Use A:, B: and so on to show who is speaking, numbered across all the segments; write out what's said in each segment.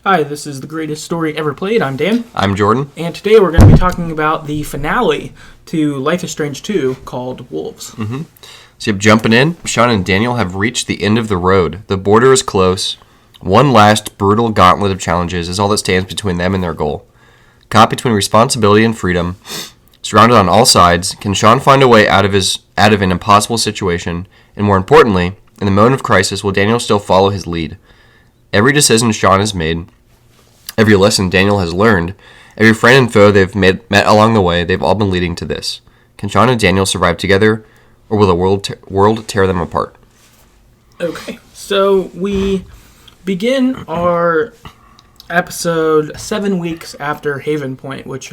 A: Hi, this is The Greatest Story Ever Played. I'm Dan.
B: I'm Jordan.
A: And today we're going to be talking about the finale to Life is Strange 2 called Wolves.
B: Mm-hmm. So jumping in, Sean and Daniel have reached the end of the road. The border is close. One last brutal gauntlet of challenges is all that stands between them and their goal. Caught between responsibility and freedom, surrounded on all sides, can Sean find a way out of an impossible situation? And more importantly, in the moment of crisis, will Daniel still follow his lead? Every decision Sean has made, every lesson Daniel has learned, every friend and foe they've met along the way, they've all been leading to this. Can Sean and Daniel survive together, or will the world tear them apart?
A: Okay, so we begin our episode 7 weeks after Haven Point, which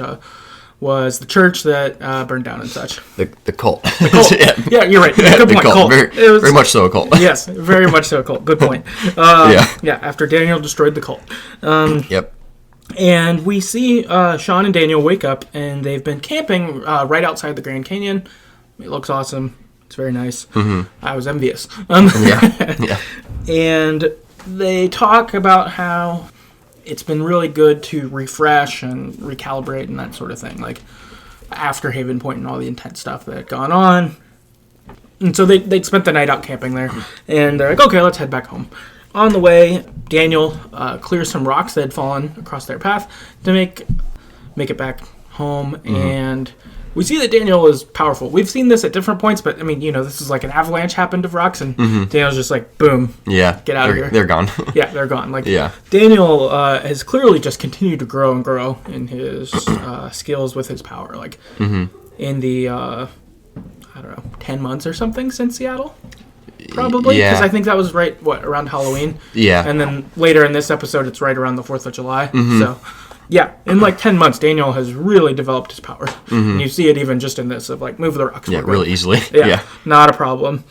A: was the church that burned down and such.
B: The cult.
A: The cult. Yeah, you're right. Good point. Cult.
B: Very much so a cult.
A: Yes, very much so a cult. Good point. Yeah, after Daniel destroyed the cult.
B: Yep.
A: And we see Sean and Daniel wake up, and they've been camping right outside the Grand Canyon. It looks awesome. It's very nice. Mm-hmm. I was envious.
B: Yeah.
A: And they talk about how it's been really good to refresh and recalibrate and that sort of thing, like after Haven Point and all the intense stuff that had gone on. And so they'd spent the night out camping there, and they're like, okay, let's head back home. On the way, Daniel clears some rocks that had fallen across their path to make it back home, and we see that Daniel is powerful. We've seen this at different points, but I mean, this is like an avalanche happened of rocks, and Daniel's just like, boom,
B: yeah,
A: get out of here.
B: They're gone.
A: Yeah, they're gone. Daniel has clearly just continued to grow and grow in his skills with his power. Like in the 10 months or something since Seattle. Probably, because I think that was around Halloween.
B: Yeah.
A: And then later in this episode, it's right around the 4th of July. So, yeah, in 10 months, Daniel has really developed his power. And you see it even just in this, of move the rocks.
B: Yeah, really easily.
A: Yeah, not a problem.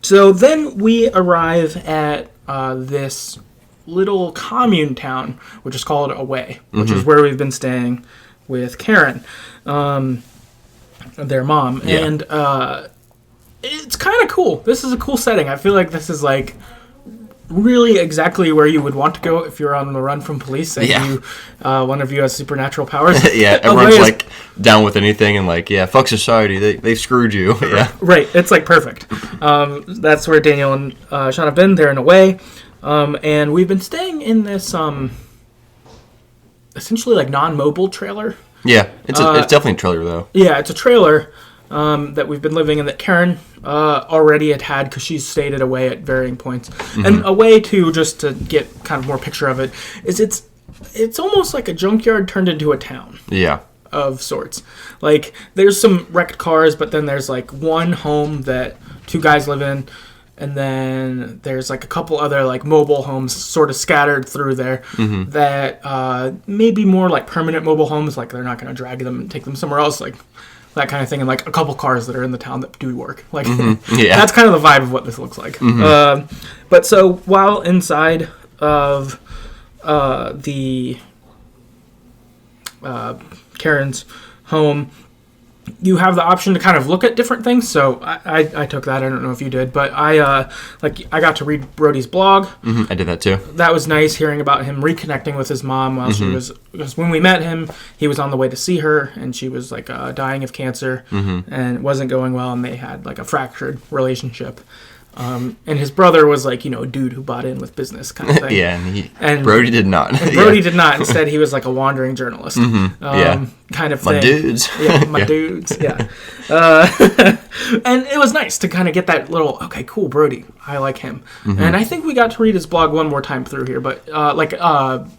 A: So then we arrive at this little commune town, which is called Away, which is where we've been staying with Karen, their mom. Yeah. And it's kind of cool. This is a cool setting. I feel like this is really exactly where you would want to go if you're on the run from police and one of you has supernatural powers.
B: Yeah, everyone's down with anything and fuck society. They screwed you. Yeah,
A: right. It's perfect. That's where Daniel and Sean have been. They're in Away, and we've been staying in this essentially non-mobile trailer.
B: Yeah, it's definitely a trailer though.
A: Yeah, it's a trailer. That we've been living in, that Karen already had because she's stayed at Away at varying points. And Away, too, just to get kind of more picture of it, is it's almost like a junkyard turned into a town.
B: Yeah.
A: Of sorts. There's some wrecked cars, but then there's one home that two guys live in, and then there's a couple other mobile homes sort of scattered through there that may be more permanent mobile homes, they're not going to drag them and take them somewhere else, that kind of thing, and a couple cars that are in the town that do work. That's kind of the vibe of what this looks like. But so while inside of the Karen's home, you have the option to kind of look at different things. So I took that. I don't know if you did, but I got to read Brody's blog.
B: I did that too.
A: That was nice, hearing about him reconnecting with his mom while she was, because when we met him, he was on the way to see her, and she was dying of cancer, and it wasn't going well, and they had a fractured relationship. And his brother was a dude who bought in with business kind of thing.
B: Yeah, and Brody did not.
A: And Brody did not. Instead, he was a wandering journalist. Kind of thing.
B: My dudes.
A: Yeah, my dudes. Yeah. And it was nice to kind of get that little, okay, cool, Brody. I like him. And I think we got to read his blog one more time through here, but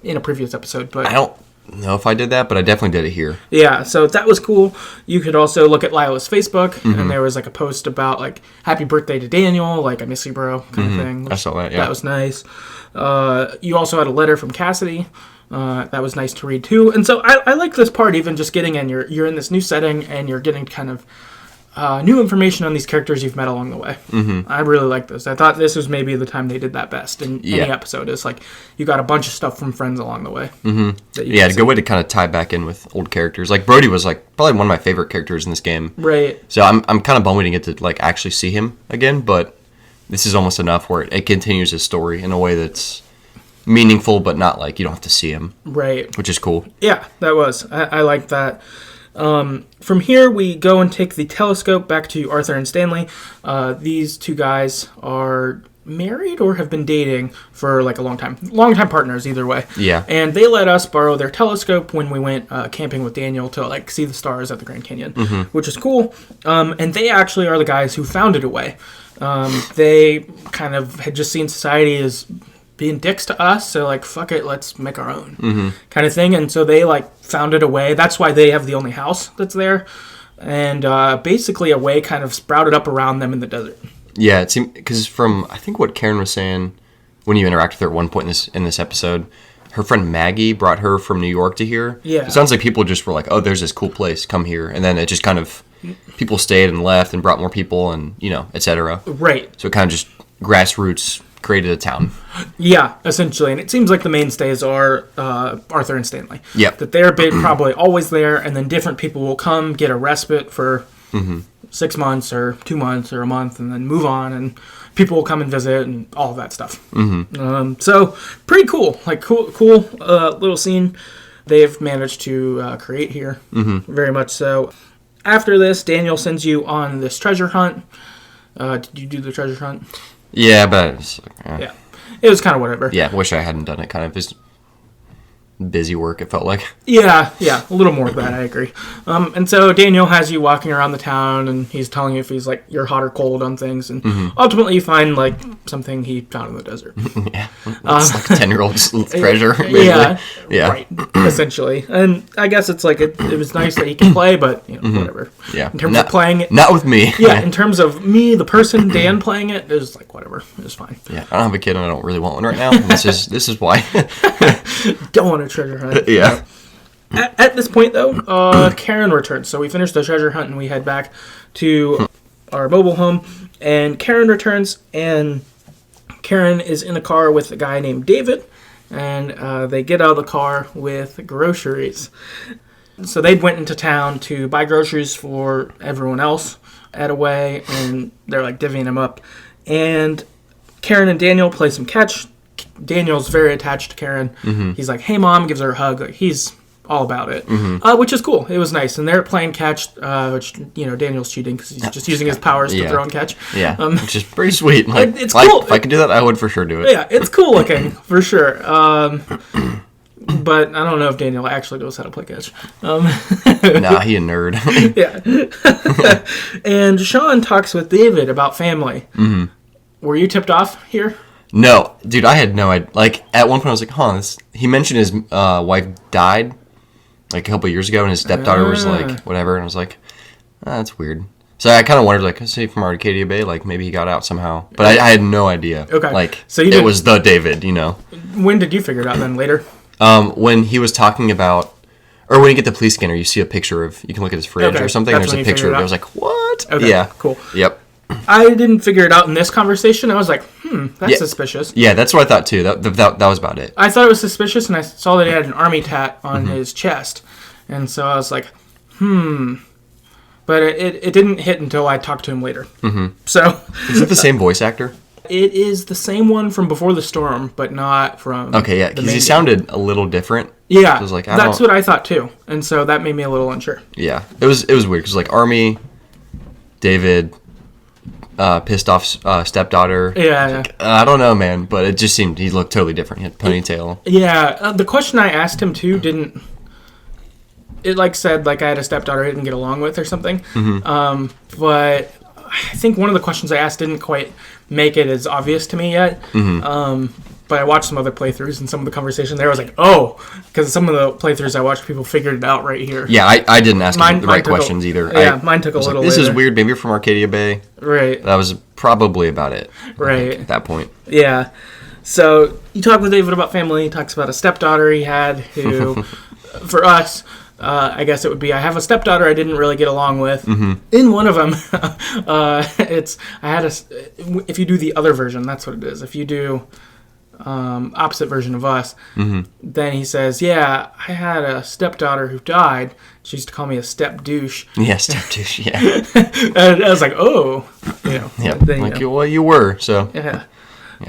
A: in a previous episode. But
B: I don't know if I did that, but I definitely did it here.
A: Yeah, so that was cool. You could also look at Lila's Facebook, and there was a post about happy birthday to Daniel, I miss you, bro, kind of thing.
B: I saw that, yeah.
A: That was nice. You also had a letter from Cassidy. That was nice to read too. And so I like this part, even just getting in. You're in this new setting, and you're getting kind of new information on these characters you've met along the way. I really like this. I thought this was maybe the time they did that best in any episode. It's you got a bunch of stuff from friends along the way.
B: Yeah, a good way to kind of tie back in with old characters. Brody was probably one of my favorite characters in this game. Right. So I'm kind of bummed we didn't get to actually see him again, but this is almost enough where it continues his story in a way that's meaningful, but not like you don't have to see him.
A: Right.
B: Which is cool.
A: Yeah, that was. I like that. From here, we go and take the telescope back to Arthur and Stanley. These two guys are married or have been dating for like a long time partners either way.
B: Yeah.
A: And they let us borrow their telescope when we went camping with Daniel to like see the stars at the Grand Canyon, which is cool. And they actually are the guys who found it away. They kind of had just seen society as being dicks to us, so like fuck it, let's make our own kind of thing. And so they like found it away. That's why they have the only house that's there. And basically a way kind of sprouted up around them in the desert.
B: Yeah, it seemed because from I think what Karen was saying when you interacted with her at one point in this episode, her friend Maggie brought her from New York to here.
A: Yeah,
B: it sounds like people just were like, "Oh, there's this cool place, come here," and then it just kind of people stayed and left and brought more people and etc.
A: Right.
B: So it kind of just grassroots created a town.
A: Yeah, essentially, and it seems like the mainstays are Arthur and Stanley.
B: Yep.
A: That they're probably always there, and then different people will come get a respite for 6 months or 2 months or a month, and then move on, and people will come and visit and all of that stuff. So pretty cool, like cool little scene they've managed to create here. Very much so. After this, Daniel sends you on this treasure hunt. Did you do the treasure hunt?
B: Yeah, but it's
A: yeah, it was kind of whatever.
B: Yeah, wish I hadn't done it. Kind of just busy work, it felt like.
A: Yeah, a little more of that, I agree. And so Daniel has you walking around the town, and he's telling you if he's like you're hot or cold on things, and ultimately you find like something he found in the desert.
B: Yeah, it's like a 10-year-old treasure. Basically. Yeah,
A: right, essentially. And I guess it's like it was nice that he can play, but whatever.
B: Yeah,
A: in terms of playing it,
B: not with me.
A: Yeah, in terms of me, the person Dan playing it is like whatever, it's fine.
B: Yeah, I don't have a kid, and I don't really want one right now. This is why.
A: Don't want a treasure hunt.
B: Yeah.
A: At this point, though, Karen returns. So we finish the treasure hunt and we head back to our mobile home. And Karen returns, and Karen is in a car with a guy named David. And they get out of the car with groceries. So they went into town to buy groceries for everyone else at Away, and they're like divvying them up. And Karen and Daniel play some catch. Daniel's very attached to Karen. He's like, hey, Mom, gives her a hug. Like, he's all about it, which is cool. It was nice. And they're playing catch, which, Daniel's cheating because he's just using his powers to throw and catch.
B: Yeah, which is pretty sweet. Like,
A: it's cool.
B: If I could do that, I would for sure do it.
A: Yeah, it's cool looking, for sure. But I don't know if Daniel actually knows how to play catch.
B: Nah, he a nerd.
A: Yeah. And Sean talks with David about family. Were you tipped off here?
B: No, dude, I had no idea. Like, at one point I was like, he mentioned his wife died, like, a couple of years ago, and his stepdaughter was, like, whatever, and I was like, that's weird. So I kind of wondered, like, is he from Arcadia Bay? Like, maybe he got out somehow. But I had no idea.
A: Okay.
B: Like,
A: so
B: it was the David,
A: When did you figure it out then, later?
B: When he was talking about, or when you get the police scanner, you see a picture of, you can look at his fridge or something, and there's a picture of it. I was like, what?
A: Okay,
B: yeah.
A: Cool.
B: Yep.
A: I didn't figure it out in this conversation. I was like, that's suspicious.
B: Yeah, that's what I thought too. That was about it.
A: I thought it was suspicious, and I saw that he had an army tat on his chest. And so I was like, But it didn't hit until I talked to him later. So
B: is it the same voice actor?
A: It is the same one from Before the Storm, but not from...
B: Okay, yeah, because he sounded a little different.
A: Yeah,
B: so like,
A: that's what I thought too. And so that made me a little unsure.
B: Yeah, it was weird, because like Army, David... pissed off stepdaughter.
A: Yeah.
B: Like, I don't know, man, but it just seemed he looked totally different. He had ponytail.
A: Yeah, the question I asked him too didn't. It like said like I had a stepdaughter I didn't get along with or something. But I think one of the questions I asked didn't quite make it as obvious to me yet. But I watched some other playthroughs, and some of the conversation there was like, because some of the playthroughs I watched, people figured it out right here.
B: Yeah, I didn't ask the right questions either.
A: Yeah, mine took a little
B: this
A: later.
B: is weird. Maybe you're from Arcadia Bay.
A: Right.
B: That was probably about it.
A: Right.
B: At that point.
A: Yeah. So you talk with David about family. He talks about a stepdaughter he had who, for us, I guess it would be I have a stepdaughter I didn't really get along with. In one of them, if you do the other version, that's what it is. If you do opposite version of us, then he says, yeah, I had a stepdaughter who died. She used to call me a step douche.
B: Yeah, step douche, yeah.
A: And I was like,
B: Yeah, well, you were, so.
A: Yeah.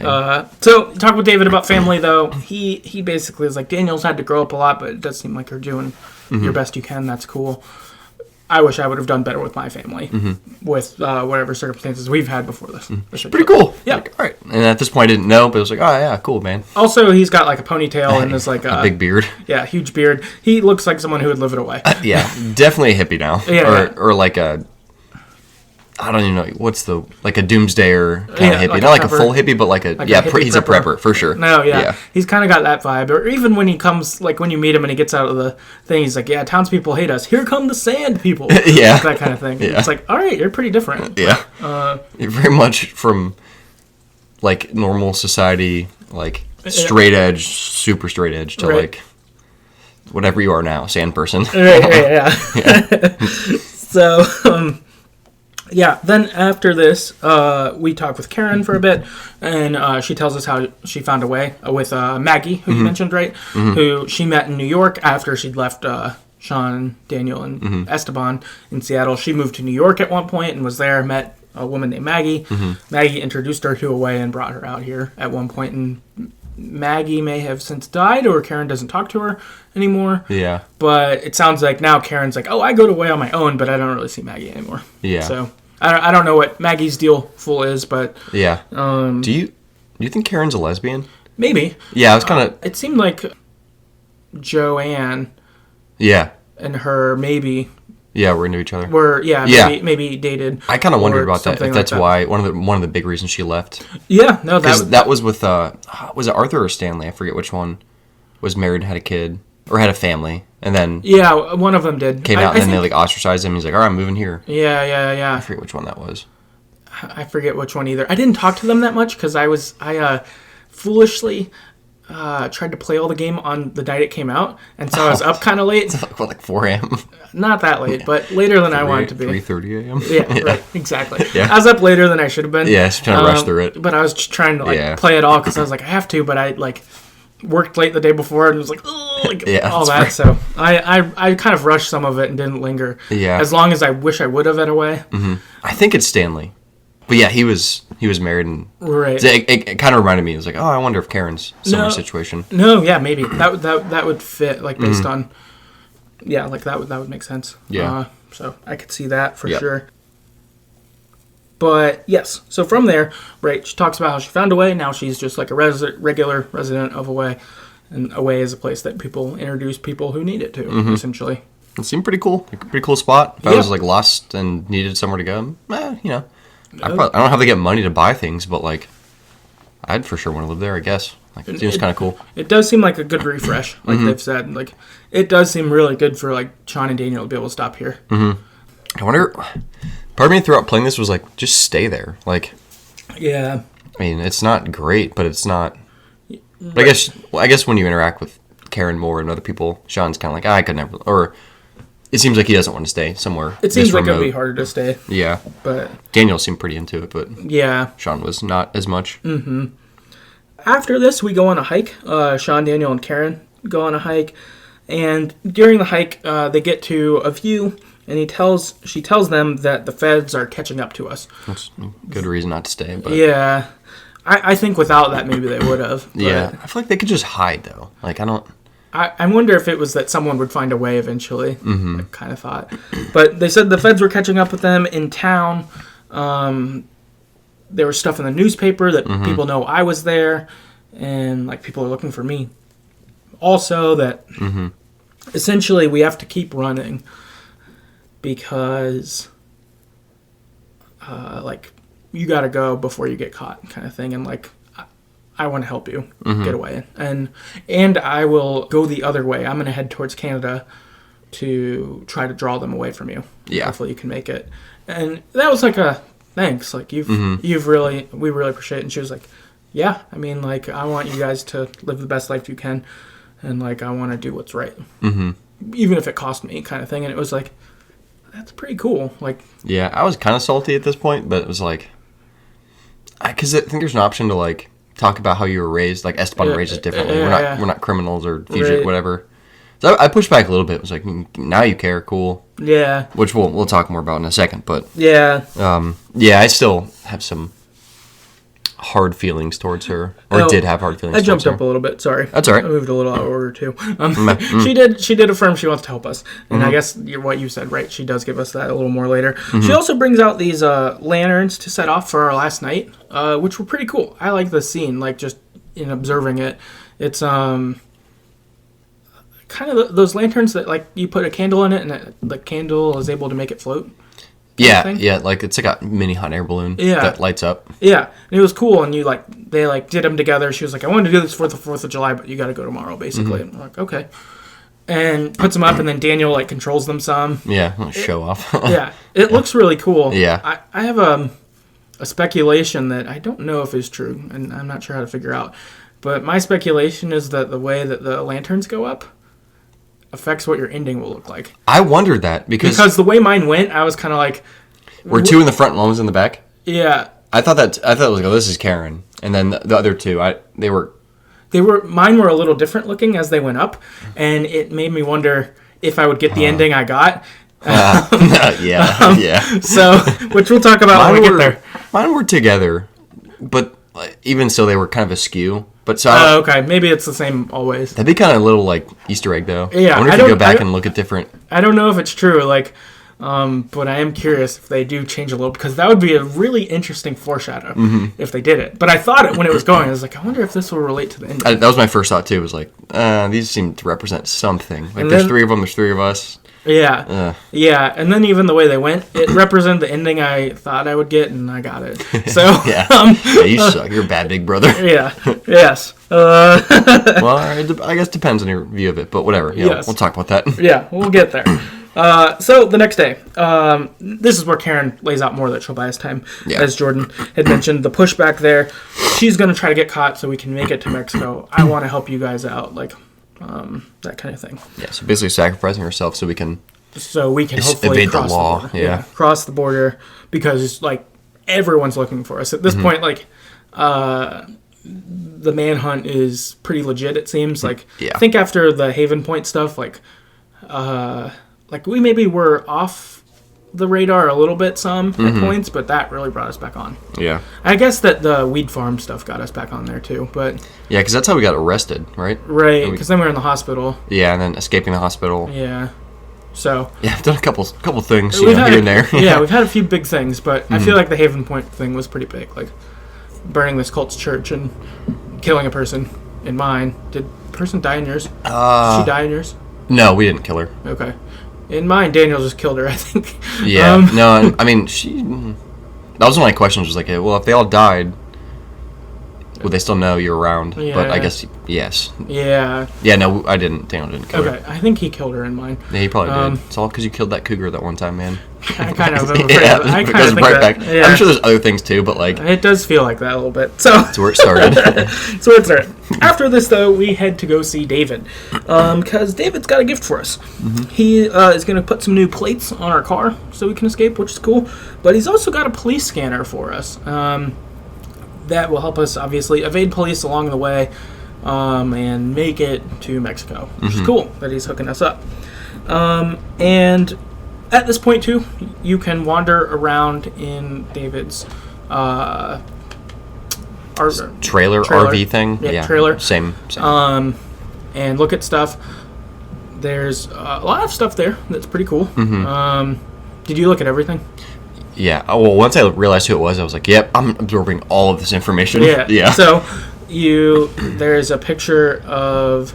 A: So talk with David about family, though. He basically is like, Daniel's had to grow up a lot, but it does seem like you're doing your best you can. That's cool. I wish I would have done better with my family, with whatever circumstances we've had before this.
B: Pretty cool.
A: Yeah.
B: Like, all right. And at this point, I didn't know, but it was like, oh, yeah, cool, man.
A: Also, he's got like a ponytail and is like
B: a big beard.
A: Yeah, huge beard. He looks like someone who would live it away.
B: Yeah, definitely a hippie now.
A: Yeah,
B: or like a, I don't even know, what's the, like a doomsdayer kind of hippie.
A: Like
B: Not like a full hippie, but like a, he's a prepper, for sure.
A: No, yeah. He's kind of got that vibe. Or even when he comes, like when you meet him and he gets out of the thing, he's like, yeah, townspeople hate us. Here come the sand people.
B: Yeah.
A: Like that kind of thing. Yeah. It's like, all right, you're pretty different.
B: Yeah. You're very much from, like, normal society, like, straight edge, super straight edge, to, like, whatever you are now, sand person.
A: Yeah. So, yeah, then after this, we talk with Karen for a bit, and she tells us how she found a way with Maggie, who you mentioned, right? Who she met in New York after she'd left Sean, Daniel, and Esteban in Seattle. She moved to New York at one point and was there, met a woman named Maggie. Maggie introduced her to a way and brought her out here at one point, and Maggie may have since died, or Karen doesn't talk to her anymore.
B: Yeah.
A: But it sounds like now Karen's like, oh, I go to Way on my own, but I don't really see Maggie anymore.
B: Yeah.
A: So I don't know what Maggie's deal full is, but
B: yeah. Do you think Karen's a lesbian?
A: Maybe.
B: Yeah, I was kind of.
A: It seemed like Joanne.
B: Yeah.
A: And her maybe.
B: Yeah, we're into each other.
A: Maybe dated.
B: I kind of wondered about that. If that's
A: like that.
B: why one of the big reasons she left.
A: Yeah, no,
B: that was with was it Arthur or Stanley? I forget which one was married and had a kid or had a family, and then
A: one of them did
B: came out and then they like ostracized him. He's like, all right, I'm moving here.
A: Yeah.
B: I forget which one that was.
A: I forget which one either. I didn't talk to them that much because I foolishly tried to play all the game on the night it came out, and so I was up kind of late.
B: Like 4 a.m.?
A: Not that late, but later than I wanted to be.
B: 3:30 a.m.?
A: Yeah, right, exactly.
B: Yeah.
A: I was up later than I should have been.
B: Yeah, just trying to rush through it.
A: But I was just trying to play it all because I was like, I have to, but I worked late the day before and was like, all that. Right. So I kind of rushed some of it and didn't linger.
B: Yeah.
A: As long as I wish I would have at a way.
B: I think it's Stanley. But yeah, he was married, and it kind of reminded me. It was like, oh, I wonder if Karen's similar situation.
A: No, yeah, maybe that would fit, like based on, like that would make sense.
B: Yeah,
A: so I could see that for sure. But yes, so from there, right, she talks about how she found Away. Now she's just like a regular resident of Away, and Away is a place that people introduce people who need it to, essentially. It
B: seemed pretty cool, like a pretty cool spot. If I was like lost and needed somewhere to go, I don't know how they get money to buy things, but like, I'd for sure want to live there, I guess. Like, it seems kind of cool.
A: It does seem like a good refresh, like they've said. Like, it does seem really good for like Sean and Daniel to be able to stop here.
B: I wonder. Part of me throughout playing this was like, just stay there. Like,
A: yeah.
B: I mean, it's not great, but it's not. But I guess when you interact with Karen more and other people, Sean's kind of like, I could never, or. It seems like he doesn't want to stay somewhere.
A: It seems like it would be harder to stay.
B: Yeah.
A: But
B: Daniel seemed pretty into it, but Sean was not as much.
A: After this, we go on a hike. Sean, Daniel, and Karen go on a hike. And during the hike, they get to a view, and she tells them that the feds are catching up to us.
B: That's a good reason not to stay. But
A: yeah. I think without that, maybe they would have.
B: Yeah. I feel like they could just hide, though. Like,
A: I wonder if it was that someone would find a way eventually. I kind of thought. But they said the feds were catching up with them in town. There was stuff in the newspaper that people know I was there. And like people are looking for me. Also that essentially we have to keep running. Because like you got to go before you get caught kind of thing. And like... I want to help you get away. And I will go the other way. I'm going to head towards Canada to try to draw them away from you.
B: Yeah.
A: Hopefully you can make it. And that was like a thanks. Like we really appreciate it. And she was like, yeah, I mean, like I want you guys to live the best life you can. And like, I want to do what's right. Even if it cost me kind of thing. And it was like, that's pretty cool. Like,
B: yeah, I was kind of salty at this point, but it was like, because I think there's an option to like, talk about how you were raised, like Esteban raised us differently. We're not criminals or fugitive, whatever. So I pushed back a little bit. It was like, now you care, cool.
A: Yeah.
B: Which we'll talk more about in a second, but
A: yeah.
B: I still have some hard feelings towards her, or did have hard feelings.
A: I jumped
B: towards
A: up a little bit. Sorry,
B: that's all right.
A: I moved a little out of order too. She did affirm she wants to help us, and I guess what you said, right? She does give us that a little more later. She also brings out these lanterns to set off for our last night, which were pretty cool. I like the scene, like just in observing it. It's kind of those lanterns that like you put a candle in it, and the candle is able to make it float.
B: Yeah, like it's like a mini hot air balloon that lights up.
A: Yeah, and it was cool, and they did them together. She was like, I wanted to do this for the 4th of July, but you got to go tomorrow, basically. And I'm like, okay. And puts them up, and then Daniel, like, controls them some.
B: Yeah, show off.
A: Yeah, it looks really cool.
B: Yeah.
A: I have a speculation that I don't know if is true, and I'm not sure how to figure out. But my speculation is that the way that the lanterns go up affects what your ending will look like.
B: I wondered that because
A: the way mine went, I was kind of like,
B: were 2 in the front and 1 was in the back?
A: Yeah.
B: I thought it was like, oh, this is Karen, and then the other 2,
A: mine were a little different looking as they went up, and it made me wonder if I would get the ending I got.
B: Yeah.
A: So, which we'll talk about when we get there.
B: Mine were together, but even so, they were kind of askew. But so
A: okay, maybe it's the same always.
B: That'd be kind of a little like Easter egg, though.
A: Yeah,
B: I wonder if you go back and look at different.
A: I don't know if it's true, like, but I am curious if they do change a little, because that would be a really interesting foreshadow if they did it. But I thought it when it was going. I was like, I wonder if this will relate to the ending.
B: That was my first thought too. Was like, these seem to represent something. Like, there's 3 of them. There's 3 of us.
A: Yeah. Yeah, and then even the way they went, it represented the ending I thought I would get, and I got it. So
B: yeah, you suck. You're a bad big brother.
A: Yeah. Yes.
B: Well, I guess it depends on your view of it, but whatever. Yeah,
A: yes.
B: We'll talk about that.
A: Yeah, we'll get there. So the next day, this is where Karen lays out more that she'll buy us time. Yeah. As Jordan had mentioned, the pushback there. She's going to try to get caught so we can make it to Mexico. I want to help you guys out, like that kind of thing.
B: Yeah, so basically sacrificing herself so we can
A: hopefully
B: evade
A: cross
B: the law.
A: The border. Yeah, cross the border, because like everyone's looking for us at this point. Like the manhunt is pretty legit. It seems like. I think after the Haven Point stuff, like we maybe were off the radar a little bit at points, but that really brought us back on.
B: Yeah.
A: I guess that the weed farm stuff got us back on there too, but...
B: Yeah, because that's how we got arrested, right?
A: Right, because then we were in the hospital.
B: Yeah, and then escaping the hospital.
A: Yeah. So...
B: Yeah, I've done a couple things, here and there.
A: Yeah, we've had a few big things, but I feel like the Haven Point thing was pretty big. Like, burning this cult's church and killing a person in mine. Did the person die in yours? Did she die in yours?
B: No, we didn't kill her.
A: Okay. In mine, Daniel just killed her, I think.
B: Yeah. No, I mean, that was one of my questions. Was like, well, if they all died, would they still know you're around? Yeah. But I guess yes.
A: Yeah.
B: Yeah. No, I didn't. Daniel didn't kill her.
A: Okay, I think he killed her in mine.
B: Yeah, he probably did. It's all because you killed that cougar that one time, man.
A: I kind of am afraid of it. I kind of think
B: back. Yeah. I'm sure there's other things too, but like
A: it does feel like that a little bit. So
B: that's where it started.
A: After this, though, we head to go see David, because David's got a gift for us. He is going to put some new plates on our car so we can escape, which is cool. But he's also got a police scanner for us that will help us obviously evade police along the way and make it to Mexico, which is cool that he's hooking us up. And at this point, too, you can wander around in David's
B: trailer RV thing.
A: Yeah, trailer.
B: Same.
A: And look at stuff. There's a lot of stuff there that's pretty cool. Did you look at everything?
B: Yeah. Well, once I realized who it was, I was like, yep, I'm absorbing all of this information.
A: Yeah. So there's a picture of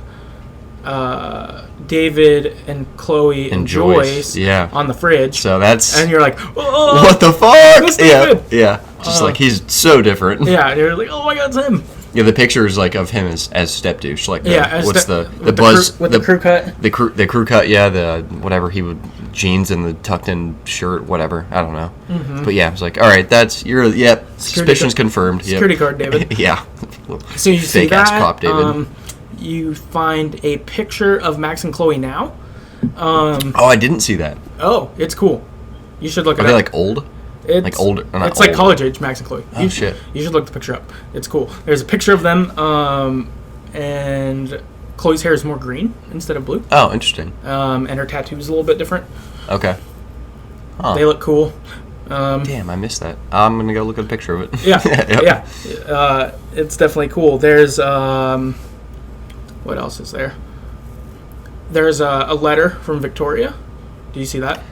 A: David and Chloe and Joyce on the fridge.
B: So that's...
A: And you're like, oh,
B: what the fuck? Yeah. Just like, he's so different.
A: Yeah, and you're like, oh my god, it's him.
B: Yeah, the picture is like of him as step douche. Like, the buzz...
A: With the crew cut?
B: The crew cut, yeah, the whatever he would... Jeans and the tucked in shirt, whatever. I don't know. But yeah, it's like, all right, suspicion's confirmed.
A: Security guard, David.
B: Yeah.
A: So you see that.
B: Fake ass cop, David.
A: You find a picture of Max and Chloe now.
B: I didn't see that.
A: Oh, it's cool. You should look it up.
B: Are they like old?
A: It's
B: like older.
A: It's like college age Max and Chloe.
B: Shit.
A: You should look the picture up. It's cool. There's a picture of them, and Chloe's hair is more green instead of blue.
B: Oh, interesting.
A: And her tattoo is a little bit different.
B: Okay.
A: They look cool.
B: Damn, I missed that. I'm gonna go look at a picture of it.
A: Yeah,
B: Yep.
A: yeah. It's definitely cool. There's what else is there? There's a letter from Victoria. Do you see that?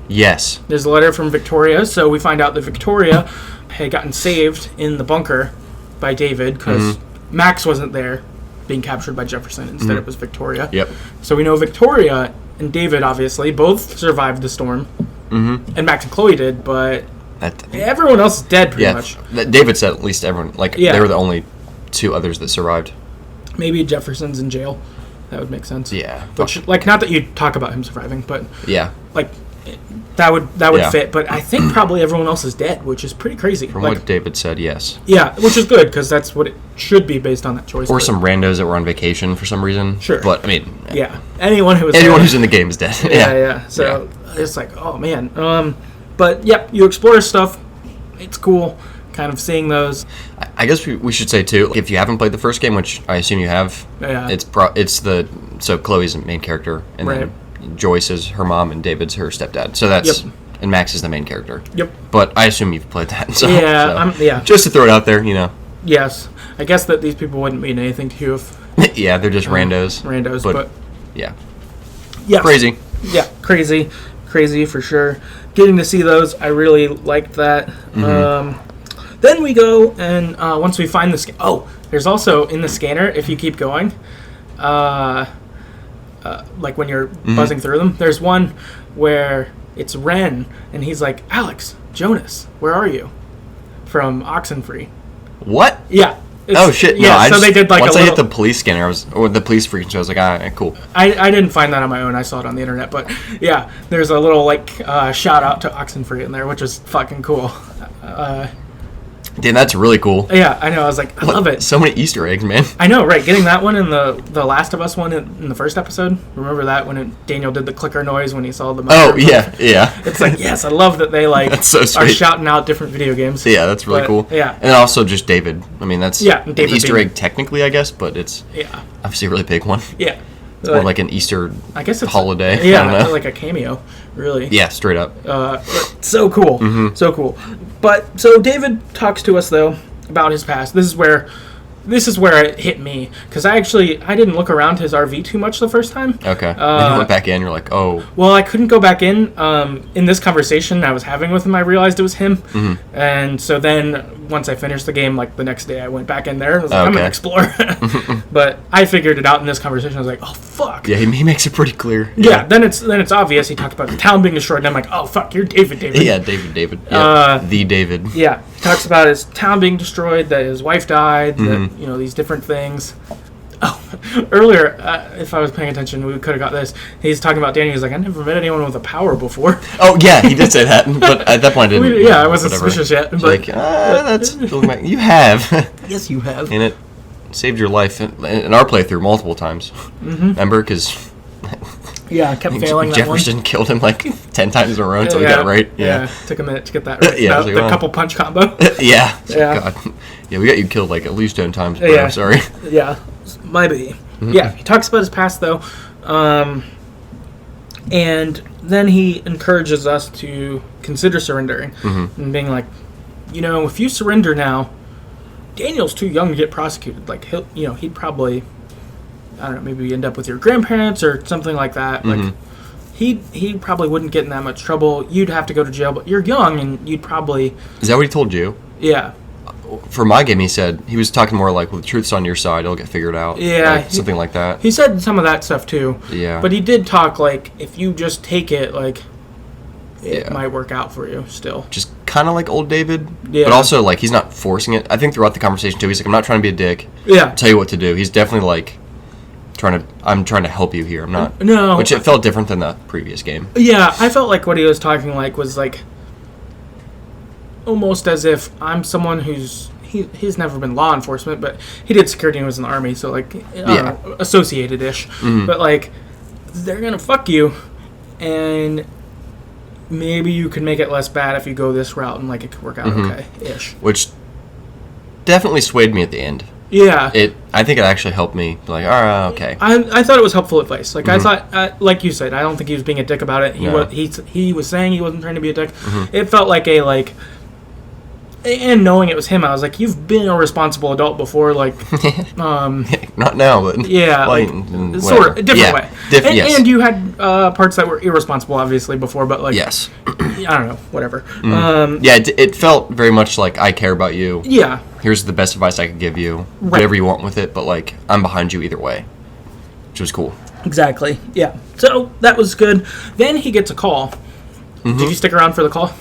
B: Yes.
A: There's a letter from Victoria. So we find out that Victoria had gotten saved in the bunker by David because Max wasn't there, being captured by Jefferson. Instead, it was Victoria.
B: Yep.
A: So we know Victoria and David, obviously, both survived the storm. And Max and Chloe did, but everyone else is dead pretty much.
B: David said at least everyone, they were the only two others that survived.
A: Maybe Jefferson's in jail. That would make sense.
B: Yeah.
A: Which, not that you talk about him surviving, but
B: yeah,
A: that would fit. But I think probably everyone else is dead, which is pretty crazy.
B: From what David said, yes.
A: Yeah, which is good because that's what it should be based on that choice.
B: Or some randos that were on vacation for some reason.
A: Sure.
B: But I mean,
A: anyone who's
B: in the game is dead.
A: Yeah. So it's like, oh man. But you explore stuff. It's cool. Kind of seeing those.
B: I guess we should say too, if you haven't played the first game, which I assume you have, so Chloe's the main character, and then Joyce is her mom, and David's her stepdad. So that's and Max is the main character. Yep. But I assume you've played that. So, just to throw it out there,
A: Yes, I guess that these people wouldn't mean anything to you if.
B: Yeah, they're just randos.
A: But
B: yeah.
A: Yes.
B: Crazy.
A: Yeah, crazy for sure. Getting to see those, I really liked that. Then we go, and once we find the there's also in the scanner, if you keep going, like when you're buzzing through them, there's one where it's Ren, and he's like, Alex, Jonas, where are you? From Oxenfree.
B: What?
A: Yeah.
B: Oh shit! No,
A: yeah, so they did
B: once I hit the police scanner, or the police frequency, I was like, cool.
A: I didn't find that on my own. I saw it on the internet, but yeah, there's a little shout out to Oxenfree in there, which is fucking cool.
B: Damn, that's really cool.
A: Yeah, I know. I was like, I love it.
B: So many Easter eggs, man.
A: I know, right? Getting that one in the Last of Us one in the first episode. Remember that when Daniel did the clicker noise when he saw the.
B: Oh yeah. It's
A: like, yes, I love that they
B: that's so sweet.
A: are shouting out different video games.
B: Yeah, that's really cool.
A: Yeah,
B: and also just David. I mean, that's an Easter egg technically, I guess, but it's obviously a really big one.
A: Yeah.
B: It's more like an Easter holiday.
A: Yeah, I don't know. Like a cameo, really.
B: Yeah, straight up.
A: So cool. So cool. But, so David talks to us, though, about his past. This is where it hit me. Because I didn't look around his RV too much the first time.
B: Okay. Then you went back in, you're like, oh.
A: Well, I couldn't go back in. In this conversation I was having with him, I realized it was him. And so then, once I finished the game, the next day, I went back in there. I was like, I'm going to explore. But I figured it out in this conversation. I was like, oh, fuck.
B: Yeah, he makes it pretty clear.
A: Yeah, then it's obvious. He talked about the town being destroyed, and I'm like, oh, fuck, you're David.
B: Yeah, David. Yeah, the David.
A: Yeah, he talks about his town being destroyed, that his wife died, that, these different things. Oh, earlier, if I was paying attention, we could have got this. He's talking about Danny. He's like, I never met anyone with a power before.
B: Oh, yeah, he did say that. But at that point, I didn't.
A: I wasn't suspicious yet. But
B: that's... You have.
A: Yes, you have.
B: And it saved your life in our playthrough multiple times. Remember? Because...
A: Yeah, I kept failing that one.
B: Jefferson killed him 10 times in a row until he got it right.
A: Yeah, took a minute to get that right. The couple punch combo.
B: Yeah. God. Yeah, we got you killed at least 10 times, but I'm sorry.
A: Yeah, might be. Yeah, he talks about his past, though. And then he encourages us to consider surrendering. And being like, if you surrender now, Daniel's too young to get prosecuted. He'd probably... I don't know, maybe end up with your grandparents or something like that. He probably wouldn't get in that much trouble. You'd have to go to jail, but you're young, and you'd probably...
B: Is that what he told you?
A: Yeah.
B: For my game, he said, he was talking more like, well, the truth's on your side, it'll get figured out.
A: Yeah.
B: Something like that.
A: He said some of that stuff, too.
B: Yeah.
A: But he did talk, if you just take it, it might work out for you still.
B: Just kind of like old David.
A: Yeah.
B: But also, he's not forcing it. I think throughout the conversation, too, he's like, I'm not trying to be a dick.
A: Yeah.
B: I'll tell you what to do. He's definitely, I'm trying to help you here. I'm not.
A: No.
B: Which it felt different than the previous game.
A: Yeah, I felt like what he was talking was almost as if I'm someone he's never been law enforcement, but he did security and was in the army, so associated-ish. But they're gonna fuck you, and maybe you can make it less bad if you go this route, and it could work out okay-ish.
B: Which definitely swayed me at the end.
A: Yeah.
B: I think it actually helped me. Like, all right, okay.
A: I thought it was helpful advice. Like I thought, like you said, I don't think he was being a dick about it. He was saying he wasn't trying to be a dick. It felt like a like. And knowing it was him, I was like, "You've been a responsible adult before, like,
B: not now, but
A: yeah, like, sort of a different way."
B: Yes.
A: And you had parts that were irresponsible, obviously, before, but like,
B: yes,
A: I don't know, whatever.
B: It felt very much like I care about you.
A: Yeah.
B: Here's the best advice I could give you. Whatever you want with it, but like I'm behind you either way, which was cool.
A: Exactly. Yeah. So that was good. Then he gets a call. Did you stick around for the call?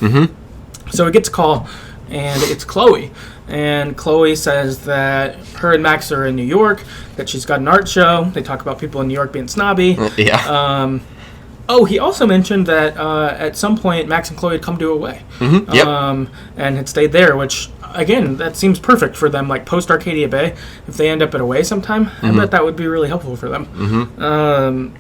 A: So he gets a call. And it's Chloe. And Chloe says that her and Max are in New York, that she's got an art show. They talk about people in New York being snobby.
B: Yeah.
A: He also mentioned that at some point Max and Chloe had come to away. And had stayed there, which, again, that seems perfect for them. Like, post-Arcadia Bay, if they end up at away sometime, I bet that would be really helpful for them.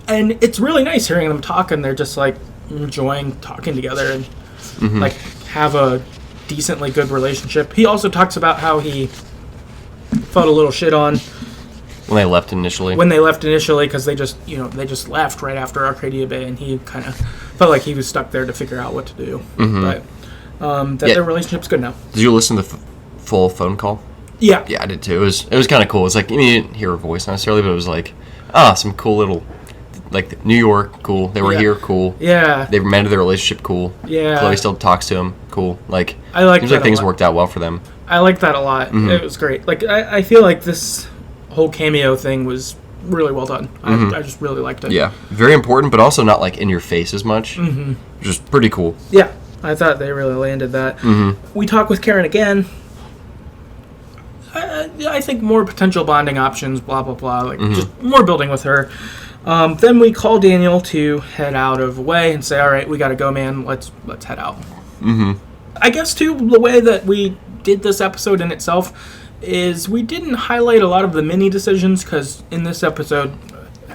A: And it's really nice hearing them talk, and they're just, like, enjoying talking together and, like, have a decently good relationship. He also talks about how he felt a little shit on
B: when they left initially
A: because they just left right after Arcadia Bay, and he kind of felt like he was stuck there to figure out what to do. But their relationship's good now.
B: Did you listen to the full phone call?
A: Yeah,
B: I did too. It was kind of cool. It's like you didn't hear her voice necessarily, but it was like some cool little, like, New York, cool. They were here, cool.
A: Yeah.
B: They mended their relationship, cool.
A: Yeah.
B: Chloe still talks to him, cool. Like,
A: I like
B: seems
A: that
B: like things
A: a lot.
B: worked out well for them.
A: I like that a lot. It was great. Like, I feel like this whole cameo thing was really well done. I just really liked it.
B: Yeah. Very important, but also not, like, in your face as much. Which is pretty cool.
A: Yeah. I thought they really landed that. We talk with Karen again. I think more potential bonding options, blah, blah, blah. Like, just more building with her. Then we call Daniel to head out of the way and say, all right, we got to go, man. Let's head out. I guess, too, the way that we did this episode in itself is we didn't highlight a lot of the mini decisions, because in this episode,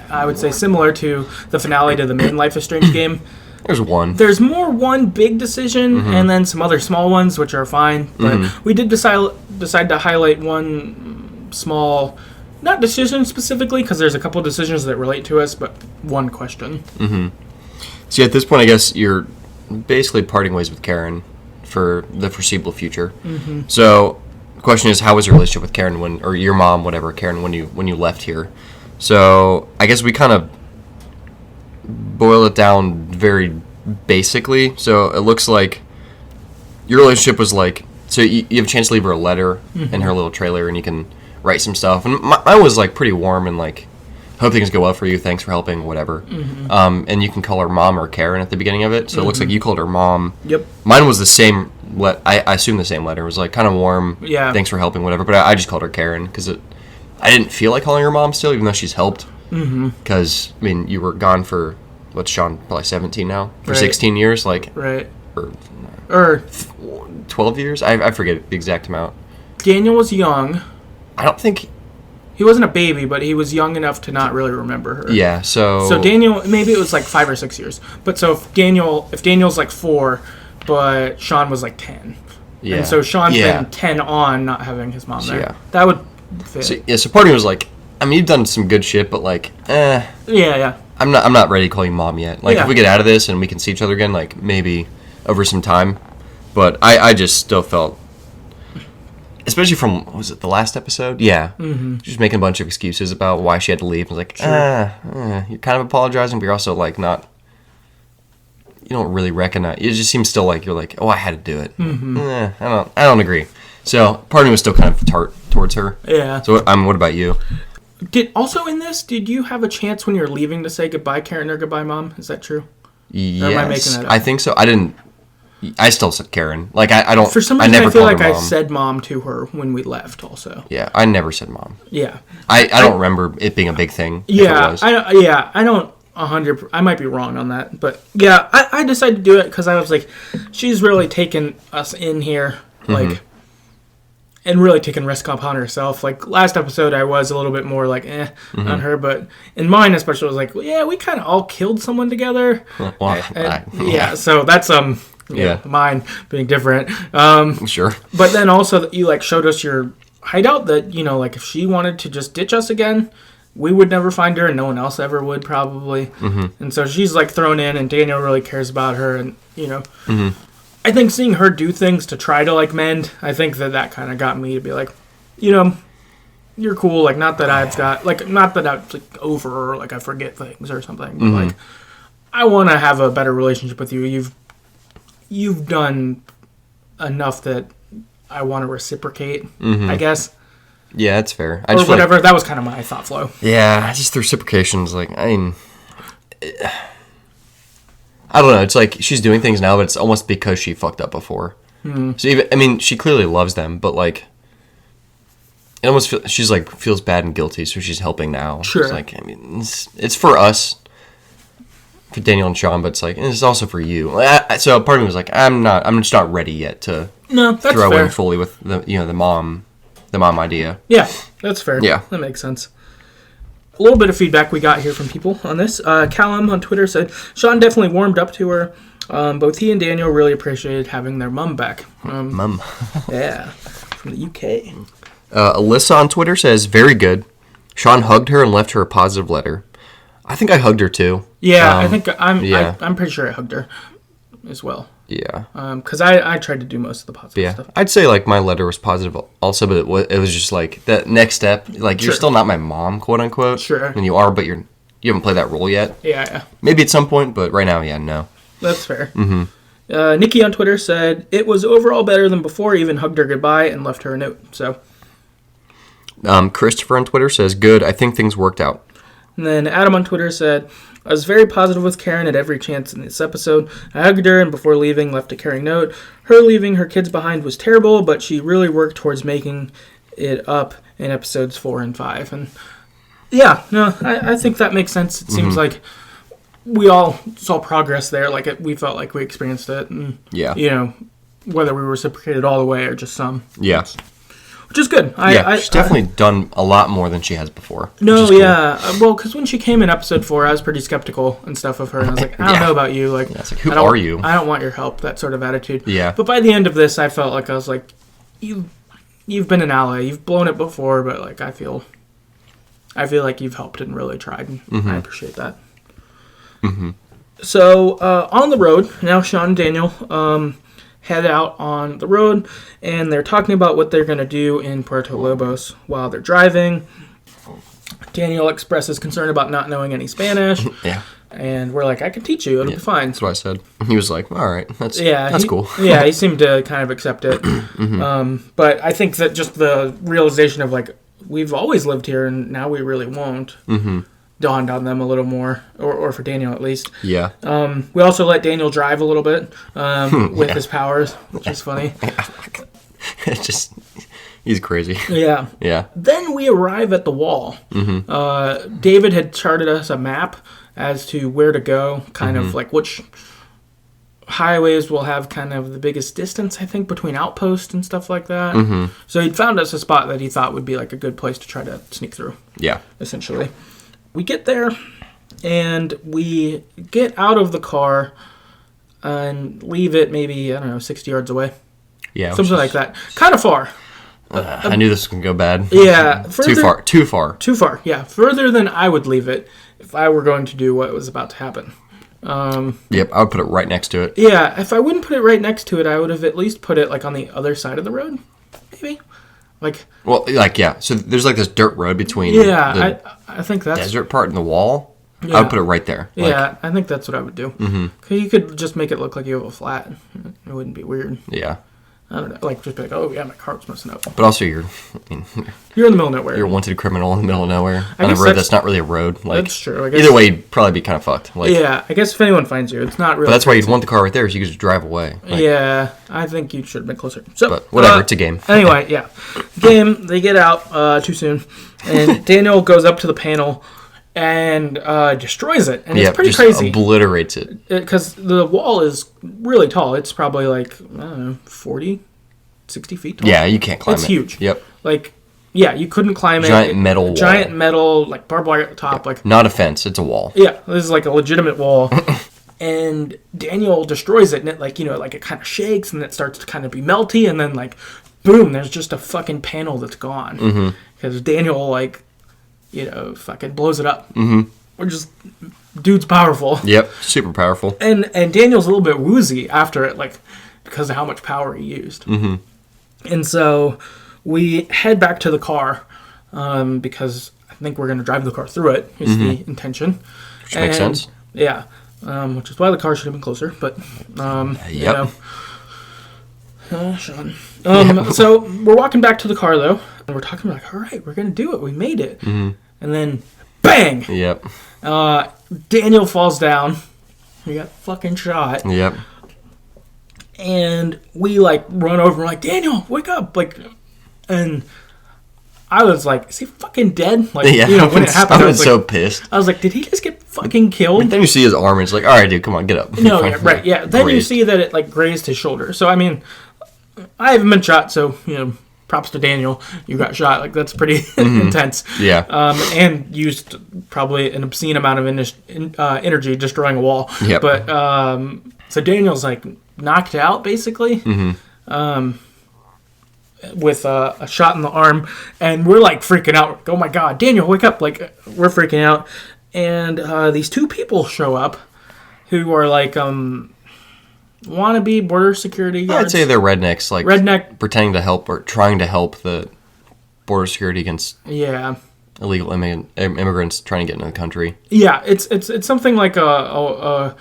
A: I would say similar to the finale to the main Life is Strange game,
B: there's
A: one big decision and then some other small ones, which are fine. But we did decide to highlight one small, not decision specifically, because there's a couple of decisions that relate to us, but one question.
B: See, at this point, I guess you're basically parting ways with Karen for the foreseeable future. So the question is, how was your relationship with Karen or your mom, whatever, Karen, when you left here? So I guess we kind of boil it down very basically. So it looks like your relationship was like, so you have a chance to leave her a letter in her little trailer, and you can write some stuff. And mine was like pretty warm and like, hope things go well for you, thanks for helping, whatever. And you can call her mom or Karen at the beginning of it. So it looks like you called her mom.
A: Yep.
B: Mine was the same. I assume the same letter. It was like kind of warm.
A: Yeah.
B: Thanks for helping, whatever. But I just called her Karen because I didn't feel like calling her mom still, even though she's helped. Because I mean, you were gone for what's Sean, probably 17 now, for 16 years, like or 12 years. I forget the exact amount.
A: Daniel was young.
B: I don't think
A: he wasn't a baby, but he was young enough to not really remember her.
B: Yeah, so
A: Daniel, maybe it was like 5 or 6 years. But so if Daniel's like 4, but Sean was like 10. Yeah. And so Sean's been 10 on not having his mom there. Yeah. That would fit.
B: So part of me was like, I mean, you've done some good shit, but like,
A: Yeah.
B: I'm not ready to call you mom yet. Like, if we get out of this and we can see each other again, like, maybe over some time. But I just still felt, especially from, was it the last episode? Yeah. Just making a bunch of excuses about why she had to leave. I was like, you're kind of apologizing, but you're also like not, you don't really recognize, it just seems still like you're like, oh, I had to do it. I don't agree. So part of me was still kind of tart towards her. Yeah. So what about you?
A: Also in this, did you have a chance when you're leaving to say goodbye, Karen, or goodbye, Mom? Is that true?
B: Yes. Or am I making that up? I think so. I still said Karen. Like, I don't...
A: For some reason, I feel like I said Mom to her when we left, also.
B: Yeah, I never said Mom.
A: Yeah.
B: I don't remember it being a big thing.
A: Yeah, I don't 100... I might be wrong on that. But, yeah, I decided to do it because I was like, she's really taken us in here, like... And really taking risk upon herself. Like, last episode, I was a little bit more like, on her. But in mine, especially, I was like, well, yeah, we kind of all killed someone together. Yeah, so that's, mine being different.
B: Sure.
A: But then also, you, like, showed us your hideout that, like if she wanted to just ditch us again, we would never find her and no one else ever would probably. And so she's like thrown in and Daniel really cares about her and, I think seeing her do things to try to like mend, I think that kind of got me to be like, you're cool. Like not that I've got, like not that I'm like over or like I forget things or something, but like I want to have a better relationship with you. You've done enough that I want to reciprocate, I guess.
B: Yeah, that's fair.
A: Or whatever. That was kind of my thought flow.
B: Yeah, just the reciprocation's like, I mean, I don't know. It's like she's doing things now, but it's almost because she fucked up before. So even, I mean, she clearly loves them, but like, it almost she's like feels bad and guilty, so she's helping now.
A: Sure.
B: It's like, I mean, it's for us, for Daniel and Sean, but it's like it's also for you. So part of me was like, I'm just not ready yet to throw in fully with the mom idea.
A: Yeah, that's fair.
B: Yeah,
A: that makes sense. A little bit of feedback we got here from people on this. Callum on Twitter said, Sean definitely warmed up to her. Both he and Daniel really appreciated having their mum back.
B: Mum.
A: Yeah, from the UK.
B: Alyssa on Twitter says, very good. Sean hugged her and left her a positive letter. I think I hugged her too.
A: Yeah, I think I'm pretty sure I hugged her as well.
B: Yeah.
A: Because I tried to do most of the positive stuff.
B: I'd say like my letter was positive also, but it was just like that next step. Like you're still not my mom, quote unquote. Sure. And you are, but you haven't played that role yet. Yeah. Maybe at some point, but right now, no.
A: That's fair. Nikki on Twitter said, it was overall better than before, even hugged her goodbye and left her a note. So.
B: Christopher on Twitter says, good, I think things worked out.
A: And then Adam on Twitter said, I was very positive with Karen at every chance in this episode. I hugged her and before leaving left a caring note. Her leaving her kids behind was terrible, but she really worked towards making it up in episodes 4 and 5. And yeah, no, I think that makes sense. It seems like we all saw progress there. Like we felt like we experienced it. And, whether we reciprocated all the way or just some.
B: Yeah.
A: Which is good.
B: She's definitely done a lot more than she has before.
A: No, cool. Well, because when she came in episode 4, I was pretty skeptical and stuff of her. And I was like, I don't know about you. Like,
B: it's like, who are you?
A: I don't want your help, that sort of attitude.
B: Yeah.
A: But by the end of this, I felt like I was like, you've been an ally. You've blown it before, but like I feel like you've helped and really tried. And I appreciate that. So, on the road, now Sean and Daniel head out on the road, and they're talking about what they're going to do in Puerto Lobos while they're driving. Daniel expresses concern about not knowing any Spanish. Yeah. And we're like, I can teach you. It'll be fine.
B: That's what I said. He was like, all right, that's cool.
A: Yeah, he seemed to kind of accept it. But I think that just the realization of, like, we've always lived here, and now we really won't. Dawned on them a little more, or for Daniel at least. Yeah. We also let Daniel drive a little bit with his powers, which is funny.
B: It's just, he's crazy.
A: Yeah.
B: Yeah.
A: Then we arrive at the wall. David had charted us a map as to where to go, kind of like which highways will have kind of the biggest distance, I think, between outposts and stuff like that. So he'd found us a spot that he thought would be like a good place to try to sneak through. Yeah. Essentially. We get there, and we get out of the car and leave it maybe, 60 yards away. Yeah. Something like that. Kind of far.
B: I knew this was going to go bad.
A: Yeah.
B: Too far,
A: yeah. Further than I would leave it if I were going to do what was about to happen.
B: Yep, I would put it right next to it.
A: Yeah, if I wouldn't put it right next to it, I would have at least put it, like, on the other side of the road, maybe.
B: So there's like this dirt road between
A: I think that's
B: desert part and the wall. Yeah. I would put it right there.
A: Yeah, I think that's what I would do. Because you could just make it look like you have a flat. It wouldn't be weird. Yeah. I don't know. Like, just be like, oh, yeah, my car's messing up.
B: But also, you're
A: in the middle of nowhere.
B: You're a wanted criminal in the middle of nowhere on a road that's not really a road. Like,
A: that's true. I guess,
B: either way, you'd probably be kind of fucked. Like,
A: yeah, I guess if anyone finds you, it's not really.
B: But that's why you'd want the car right there, so you could just drive away.
A: Like, yeah, I think you should have been closer. So,
B: but whatever, it's a game.
A: Anyway, yeah. Game, they get out too soon, and Daniel goes up to the panel and destroys it, and it's pretty crazy.
B: Obliterates it.
A: Because the wall is really tall. It's probably like, I don't know, 40, 60 feet tall.
B: Yeah, you can't climb it.
A: It's huge.
B: Yep.
A: Like, yeah, you couldn't climb
B: Giant metal wall.
A: Giant metal, like barbed wire at the top.
B: Yeah.
A: Like
B: not a fence, it's a wall.
A: Yeah, this is like a legitimate wall. And Daniel destroys it, and it, like, it kind of shakes, and it starts to kind of be melty, and then, like, boom, there's just a fucking panel that's gone. Because Daniel, like, you know, fucking blows it up. Or just, dude's powerful.
B: Yep, super powerful.
A: And Daniel's a little bit woozy after it, like, because of how much power he used. And so we head back to the car because I think we're going to drive the car through it, is the intention.
B: Which makes sense.
A: Yeah. Which is why the car should have been closer, but, you know. Sean. So we're walking back to the car, though, and we're talking like, all right, we're going to do it. We made it. And then, bang!
B: Yep.
A: Daniel falls down. He got fucking shot.
B: Yep.
A: And we, like, run over and we're like, Daniel, wake up! Like, and I was like, is he fucking dead? Like,
B: yeah,
A: you know, when it happened,
B: I was so pissed.
A: I was like, did he just get fucking killed?
B: And then you see his arm, and it's like, all right, dude, come on, get up.
A: No, yeah, right, yeah. Then you see that it, like, grazed his shoulder. So, I mean, I haven't been shot, so, you know, props to Daniel. You got shot. Like, that's pretty intense.
B: Yeah.
A: And used probably an obscene amount of energy destroying a wall.
B: Yep.
A: But, so Daniel's, like, knocked out, basically. With a shot in the arm, and we're like freaking out. Oh my god, Daniel, wake up! Like, we're freaking out, and these two people show up who are like wannabe border security guards.
B: I'd say they're rednecks, like
A: redneck
B: pretending to help or trying to help the border security against illegal immigrants trying to get into the country.
A: Yeah, it's something like a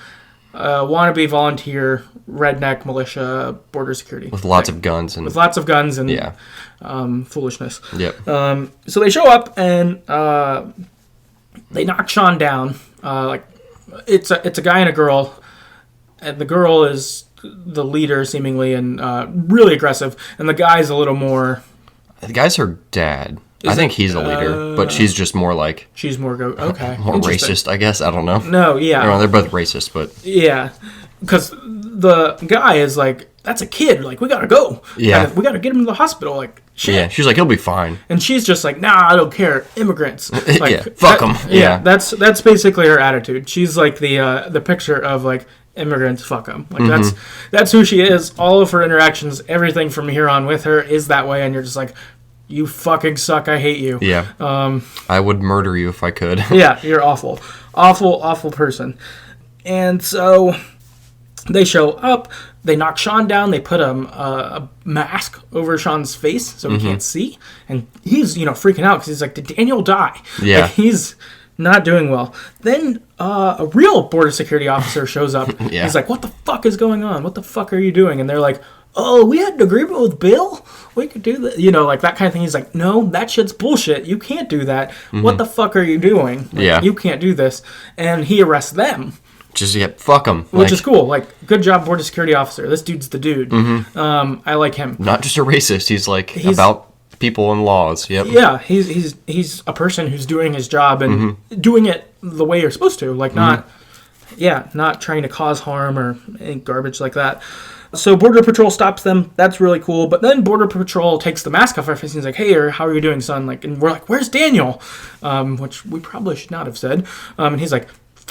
A: wannabe volunteer redneck militia border security
B: with lots of guns and
A: foolishness.
B: Yep.
A: So they show up and they knock Sean down. Like, it's a guy and a girl, and the girl is the leader seemingly and really aggressive, and the guy's a little more.
B: The guy's her dad. I think he's the leader, but she's just more like...
A: She's more okay.
B: More racist, I guess. I don't know.
A: No, yeah.
B: No, they're both racist, but...
A: Yeah, because the guy is like, that's a kid. Like, we gotta go.
B: Yeah.
A: We gotta get him to the hospital. Like, shit.
B: Yeah, she's like, he'll be fine.
A: And she's just like, nah, I don't care. Immigrants. Like,
B: yeah, fuck them.
A: Yeah, that's basically her attitude. She's like the picture of, like, immigrants, fuck them. Like, that's who she is. All of her interactions, everything from here on with her is that way, and you're just like... You fucking suck. I hate you.
B: Yeah. I would murder you if I could.
A: Yeah, you're awful. Awful person. And so they show up. They knock Sean down. They put a mask over Sean's face so he can't see. And he's, you know, freaking out because he's like, did Daniel die?
B: Yeah.
A: Like, he's not doing well. Then a real border security officer shows up.
B: Yeah.
A: He's like, what the fuck is going on? What the fuck are you doing? And they're like, oh, we had an agreement with Bill? We could do that. You know, like that kind of thing. He's like, no, that shit's bullshit. You can't do that. What the fuck are you doing? Like, you can't do this. And he arrests them.
B: Just, yeah, fuck him.
A: Which is cool. Like, good job, border security officer. This dude's the dude. I like him.
B: Not just a racist. He's about people and laws. Yep.
A: Yeah, he's a person who's doing his job and doing it the way you're supposed to. Like, not trying to cause harm or any garbage like that. So Border Patrol stops them. That's really cool. But then Border Patrol takes the mask off our face and he's like, hey, how are you doing, son? Like, and we're like, where's Daniel? Which we probably should not have said. And he's like,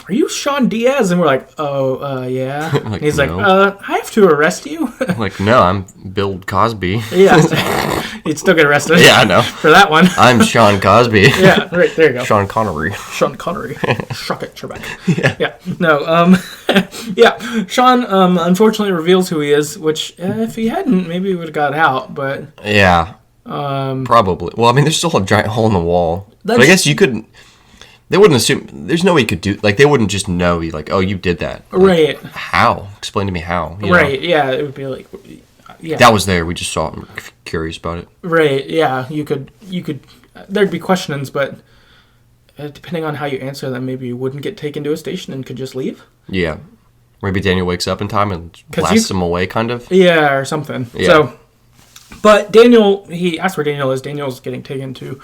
A: are you Sean Diaz? And we're like, oh, yeah.
B: Like,
A: and he's
B: no.
A: like, I have to arrest you.
B: I'm like, no, I'm Bill Cosby.
A: Yeah. He'd still get arrested.
B: Yeah, I know.
A: For that one.
B: I'm Sean Cosby.
A: Yeah, right, there you go.
B: Sean Connery.
A: Shuck it, Trebek. Yeah. No, yeah. Sean, unfortunately reveals who he is, which, if he hadn't, maybe he would have got out, but...
B: Yeah. Probably. Well, I mean, there's still a giant hole in the wall. But I guess you couldn't... They wouldn't assume... There's no way you could do... Like, they wouldn't just know, like, oh, you did that. Like,
A: right.
B: How? Explain to me how.
A: Right, yeah. It would be like... Yeah.
B: That was there. We just saw it and were curious about it.
A: Right, yeah. You could... There'd be questions, but depending on how you answer them, maybe you wouldn't get taken to a station and could just leave.
B: Yeah. Maybe Daniel wakes up in time and blasts him away, kind of.
A: Yeah, or something.
B: Yeah.
A: So, but Daniel... He asked where Daniel is. Daniel's getting taken to...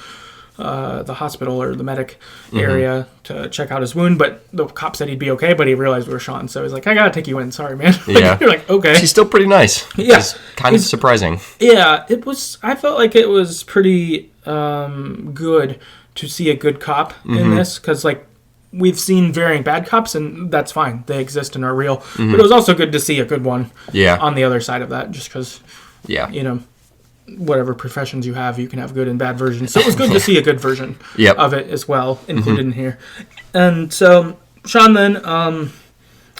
A: the hospital or the medic area to check out his wound, but the cop said he'd be okay, but he realized we were Sean, so he's like, I gotta take you in, sorry, man. Like,
B: yeah.
A: You're like, okay.
B: She's still pretty nice.
A: Yeah.
B: Kind of surprising.
A: Yeah, it was, I felt like it was pretty good to see a good cop in this, because, like, we've seen varying bad cops, and that's fine. They exist and are real. But it was also good to see a good one on the other side of that, just because, you know, whatever professions you have, you can have good and bad versions. So it was good to see a good version of it as well included in here. And so Sean then,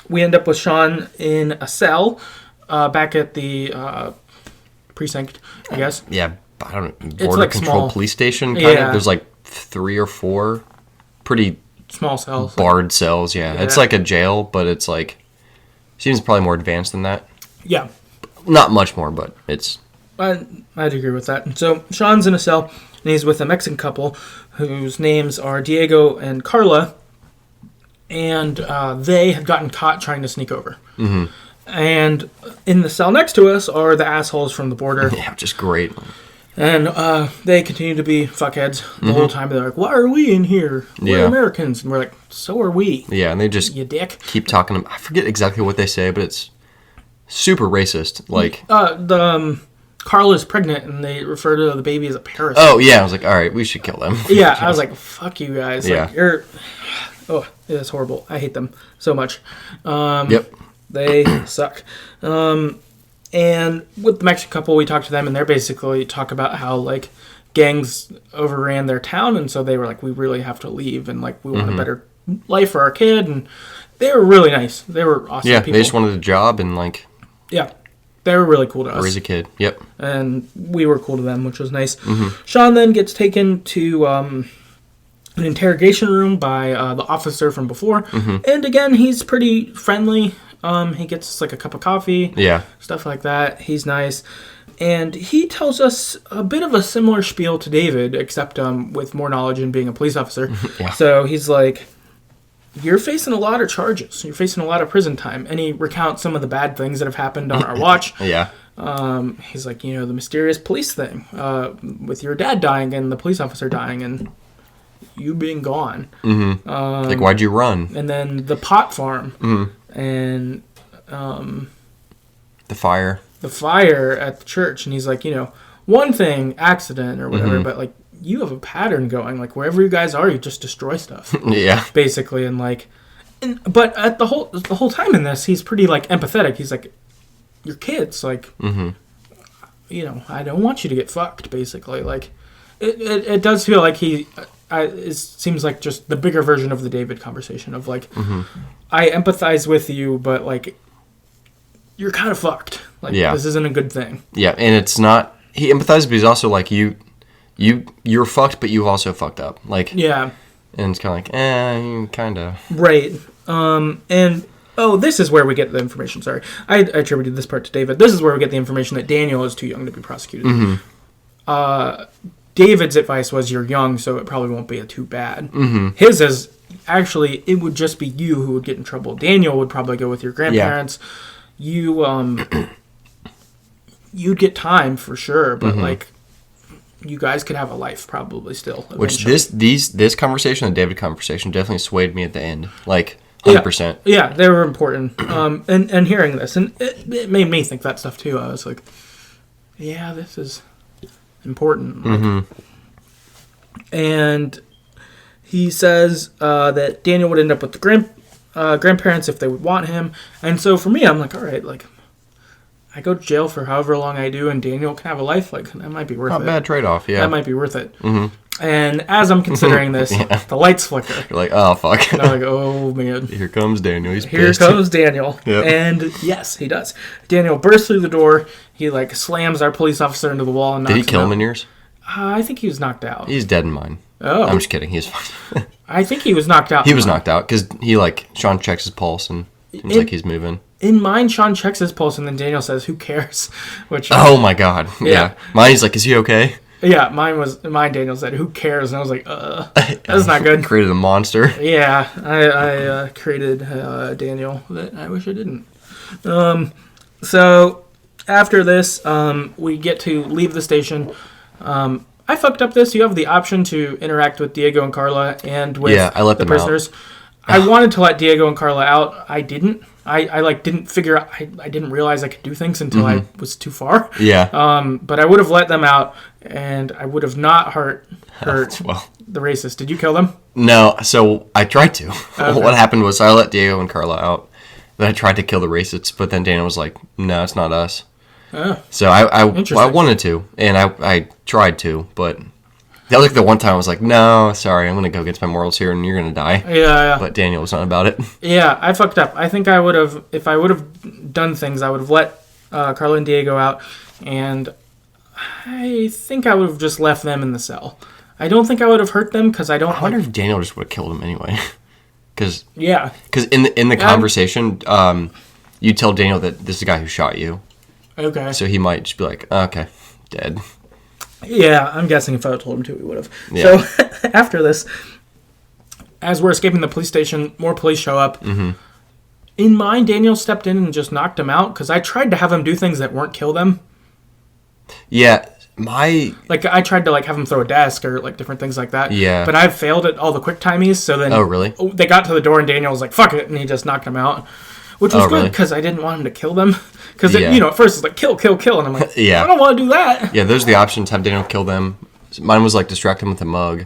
A: we end up with Sean in a cell back at the precinct, I guess.
B: Yeah, I don't know.
A: It's
B: Border
A: like
B: Control
A: small.
B: Police Station, kind of.
A: Yeah.
B: There's like 3 or 4 pretty
A: Small cells.
B: barred cells, yeah. It's like a jail, but it's like, seems probably more advanced than that.
A: Yeah.
B: Not much more, but it's...
A: I'd agree with that. And so Sean's in a cell, and he's with a Mexican couple whose names are Diego and Carla, and they had gotten caught trying to sneak over. Mm-hmm. And in the cell next to us are the assholes from the border.
B: Yeah, just great.
A: And they continue to be fuckheads the whole time. They're like, why are we in here? We're Americans. And we're like, so are we.
B: Yeah, and they just
A: you dick.
B: keep talking. I forget exactly what they say, but it's super racist. Like,
A: Carla's pregnant, and they refer to the baby as a parasite.
B: oh, yeah. I was like, all right, we should kill them.
A: Yeah, I was like, fuck you guys.
B: Yeah.
A: Like, you're... Oh, it's horrible. I hate them so much.
B: Yep.
A: They suck. And with the Mexican couple, we talked to them, and they're basically talk about how, like, gangs overran their town, and so they were like, we really have to leave, and, like, we want a better life for our kid, and they were really nice. They were awesome people.
B: They just wanted a job and, like...
A: Yeah. They were really cool to us.
B: Raise a kid. Yep.
A: And we were cool to them, which was nice. Sean then gets taken to an interrogation room by the officer from before. And again, he's pretty friendly. He gets us like a cup of coffee.
B: Yeah.
A: Stuff like that. He's nice. And he tells us a bit of a similar spiel to David, except with more knowledge in being a police officer.
B: Yeah.
A: So he's like, you're facing a lot of charges. You're facing a lot of prison time. And he recounts some of the bad things that have happened on our watch.
B: Yeah.
A: He's like, you know, the mysterious police thing with your dad dying and the police officer dying and you being gone.
B: Like, why'd you run?
A: And then the pot farm and
B: The fire.
A: the fire at the church. And he's like, you know, one thing, accident or whatever, but like, you have a pattern going. Like, wherever you guys are, you just destroy stuff.
B: Yeah.
A: Basically, and like, but at the whole time in this, he's pretty like empathetic. He's like, your kids, like, you know, I don't want you to get fucked. Basically, like, it does feel like it seems like just the bigger version of the David conversation of like, I empathize with you, but like, you're kind of fucked. Like, this isn't a good thing.
B: Yeah, and it's not. He empathizes, but he's also like you're fucked, but you've also fucked up. Like,
A: yeah,
B: and it's kind of like, kind of.
A: Right. And this is where we get the information. Sorry, I attributed this part to David. This is where we get the information that Daniel is too young to be prosecuted. David's advice was, you're young, so it probably won't be too bad. His is, actually, it would just be you who would get in trouble. Daniel would probably go with your grandparents. Yeah. You'd get time for sure, but like, you guys could have a life probably still. Eventually.
B: Which this conversation, the David conversation, definitely swayed me at the end, like 100%.
A: Yeah, they were important. And hearing this, and it made me think that stuff too. I was like, yeah, this is important. Like, and he says that Daniel would end up with the grandparents if they would want him. And so for me, I'm like, all right, like, I go to jail for however long I do, and Daniel can have a life. Like, that might be worth it.
B: Not bad trade-off, yeah.
A: That might be worth it. And as I'm considering this, the lights flicker.
B: You're like, oh, fuck.
A: And I'm like, oh, man.
B: Here comes Daniel. He's
A: Here
B: pissed.
A: comes Daniel.
B: Yep.
A: And yes, he does. Daniel bursts through the door. He, like, slams our police officer into the wall and knocks him out.
B: Did he kill him in yours?
A: I think he was knocked out.
B: He's dead in mine.
A: Oh.
B: I'm just kidding. He's fine.
A: I think he was knocked out.
B: He was knocked out because he, like, Sean checks his pulse and seems like he's moving.
A: In mine, Sean checks his pulse, and then Daniel says, who cares? Which,
B: oh, my God. Yeah. Mine's like, is he okay?
A: Yeah, mine, Daniel said, who cares? And I was like, that's not good.
B: Created a monster.
A: Yeah, I created Daniel that I wish I didn't. So, after this, we get to leave the station. I fucked up this. You have the option to interact with Diego and Carla and with
B: I let
A: the
B: them
A: prisoners. I wanted to let Diego and Carla out. I didn't. I like didn't figure out. I didn't realize I could do things until I was too far.
B: Yeah.
A: But I would have let them out, and I would have not hurt the racist. Did you kill them?
B: No. So I tried to.
A: Okay.
B: What happened was I let Diego and Carla out. Then I tried to kill the racists, but then Daniel was like, "No, it's not us."
A: Oh,
B: So I
A: interesting.
B: wanted to, and I tried to, but that was like the one time I was like, no, sorry, I'm going to go against my morals here, and you're going to die.
A: Yeah.
B: But Daniel was not about it.
A: Yeah, I fucked up. I think I would have, if I would have done things, I would have let Carla and Diego out, and I think I would have just left them in the cell. I don't think I would have hurt them because I don't.
B: I wonder if Daniel just would have killed him anyway. Because in the conversation, you tell Daniel that this is the guy who shot you.
A: Okay.
B: So he might just be like, okay, dead.
A: Yeah, I'm guessing if I had told him to, he would have.
B: Yeah.
A: So after this, as we're escaping the police station, more police show up. Mm-hmm. In mine, Daniel stepped in and just knocked him out because I tried to have him do things that weren't kill them.
B: Yeah,
A: I tried to have him throw a desk or different things like that.
B: Yeah.
A: But I failed at all the quick timies. So then.
B: Oh really?
A: They got to the door and Daniel was like, "Fuck it," and he just knocked him out, which was good because I didn't want him to kill them. Because at first it's like kill, and I'm like,
B: yeah,
A: I don't want to do that.
B: Yeah, there's the option to have Daniel kill them. Mine was distract him with a mug.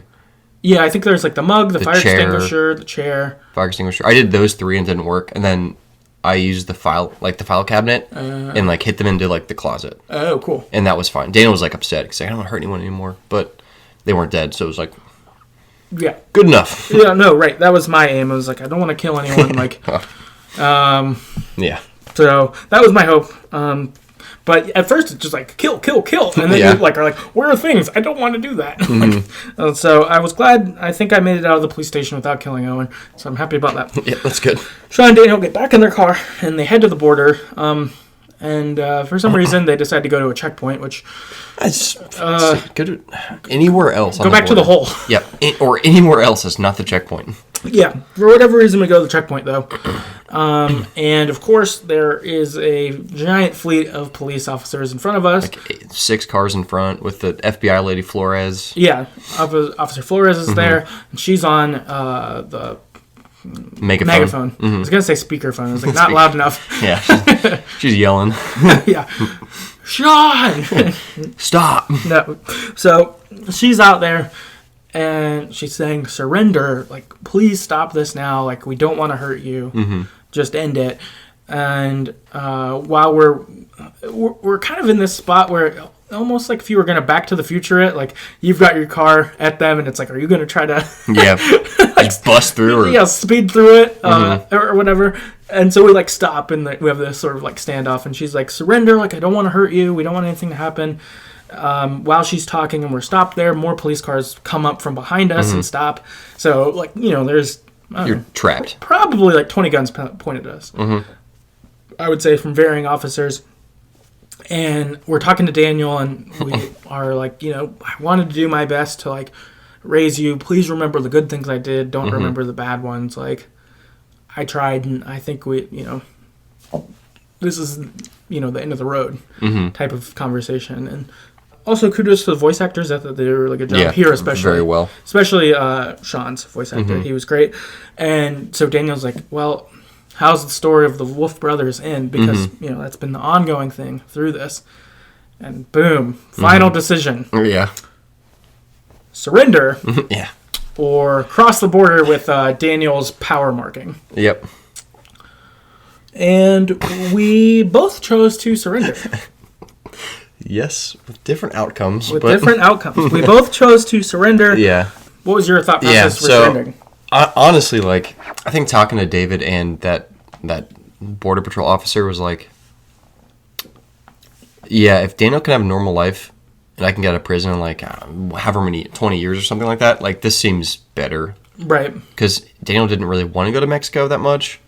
A: Yeah, I think there's the mug, the fire extinguisher, the chair.
B: Fire extinguisher. I did those 3 and it didn't work, and then I used the file cabinet and hit them into the closet.
A: Oh, cool.
B: And that was fine. Daniel was upset because I don't want to hurt anyone anymore, but they weren't dead, so it was
A: yeah,
B: good enough.
A: Yeah, no, right. That was my aim. I was I don't want to kill anyone.
B: Yeah.
A: So that was my hope. But at first it's just kill, and then you are where are things? I don't want to do that.
B: Mm-hmm.
A: So I was glad. I think I made it out of the police station without killing Owen. So I'm happy about that.
B: Yeah, that's good.
A: Sean and Daniel get back in their car and they head to the border. And for some reason they decide to go to a checkpoint, which
B: go to anywhere else.
A: Go back to the hole.
B: Yeah, or anywhere else is not the checkpoint.
A: Yeah, for whatever reason we go to the checkpoint though. And of course there is a giant fleet of police officers in front of us.
B: 6 cars in front with the FBI lady Flores.
A: Yeah, Officer Flores is there, and she's on the megaphone. Mm-hmm. I was gonna say speakerphone. I was not loud enough.
B: Yeah, she's yelling.
A: Yeah, Sean,
B: stop.
A: No, so she's out there. And she's saying, surrender, please stop this now, we don't want to hurt you, just end it. And while we're kind of in this spot where almost if you were going to Back to the Future it, you've got your car at them, and it's are you going to try to...
B: Yeah, bust through or...
A: Yeah, speed through it, or whatever. And so we, stop, and we have this sort of, standoff, and she's surrender, I don't want to hurt you, we don't want anything to happen. While she's talking and we're stopped there, more police cars come up from behind us and stop. So, there's...
B: You're trapped.
A: Probably, 20 guns pointed at us. Mm-hmm. I would say from varying officers. And we're talking to Daniel, and we are I wanted to do my best to, raise you. Please remember the good things I did. Don't remember the bad ones. I tried, and I think we, this is, the end of the road type of conversation. And also, kudos to the voice actors. I thought they did a really good job here, especially.
B: Very well.
A: Especially Sean's voice actor. He was great. And so Daniel's well, how's the story of the Wolf brothers end? Because, that's been the ongoing thing through this. And boom, final decision.
B: Yeah.
A: Surrender.
B: Yeah.
A: Or cross the border with Daniel's power marking.
B: Yep.
A: And we both chose to surrender.
B: Yes, with different outcomes.
A: We both chose to surrender.
B: Yeah.
A: What was your thought process for surrendering?
B: Honestly, I think talking to David and that Border Patrol officer was yeah, if Daniel can have a normal life and I can get out of prison in however many, 20 years or something like that, this seems better.
A: Right.
B: Because Daniel didn't really want to go to Mexico that much.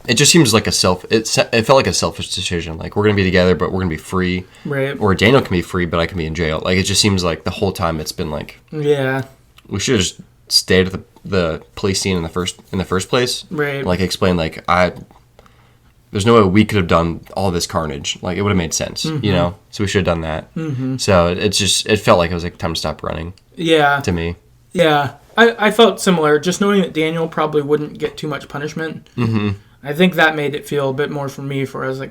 B: It just seems it felt like a selfish decision. We're going to be together, but we're going to be free.
A: Right.
B: Or Daniel can be free, but I can be in jail. It just seems the whole time it's been
A: yeah.
B: We should have just stayed at the police scene in the first place.
A: Right.
B: Explain there's no way we could have done all this carnage. It would have made sense, So we should have done that. Mm-hmm. So it felt like it was time to stop running. Yeah. To me.
A: Yeah. I felt similar. Just knowing that Daniel probably wouldn't get too much punishment. Mm-hmm. I think that made it feel a bit more for me. For I was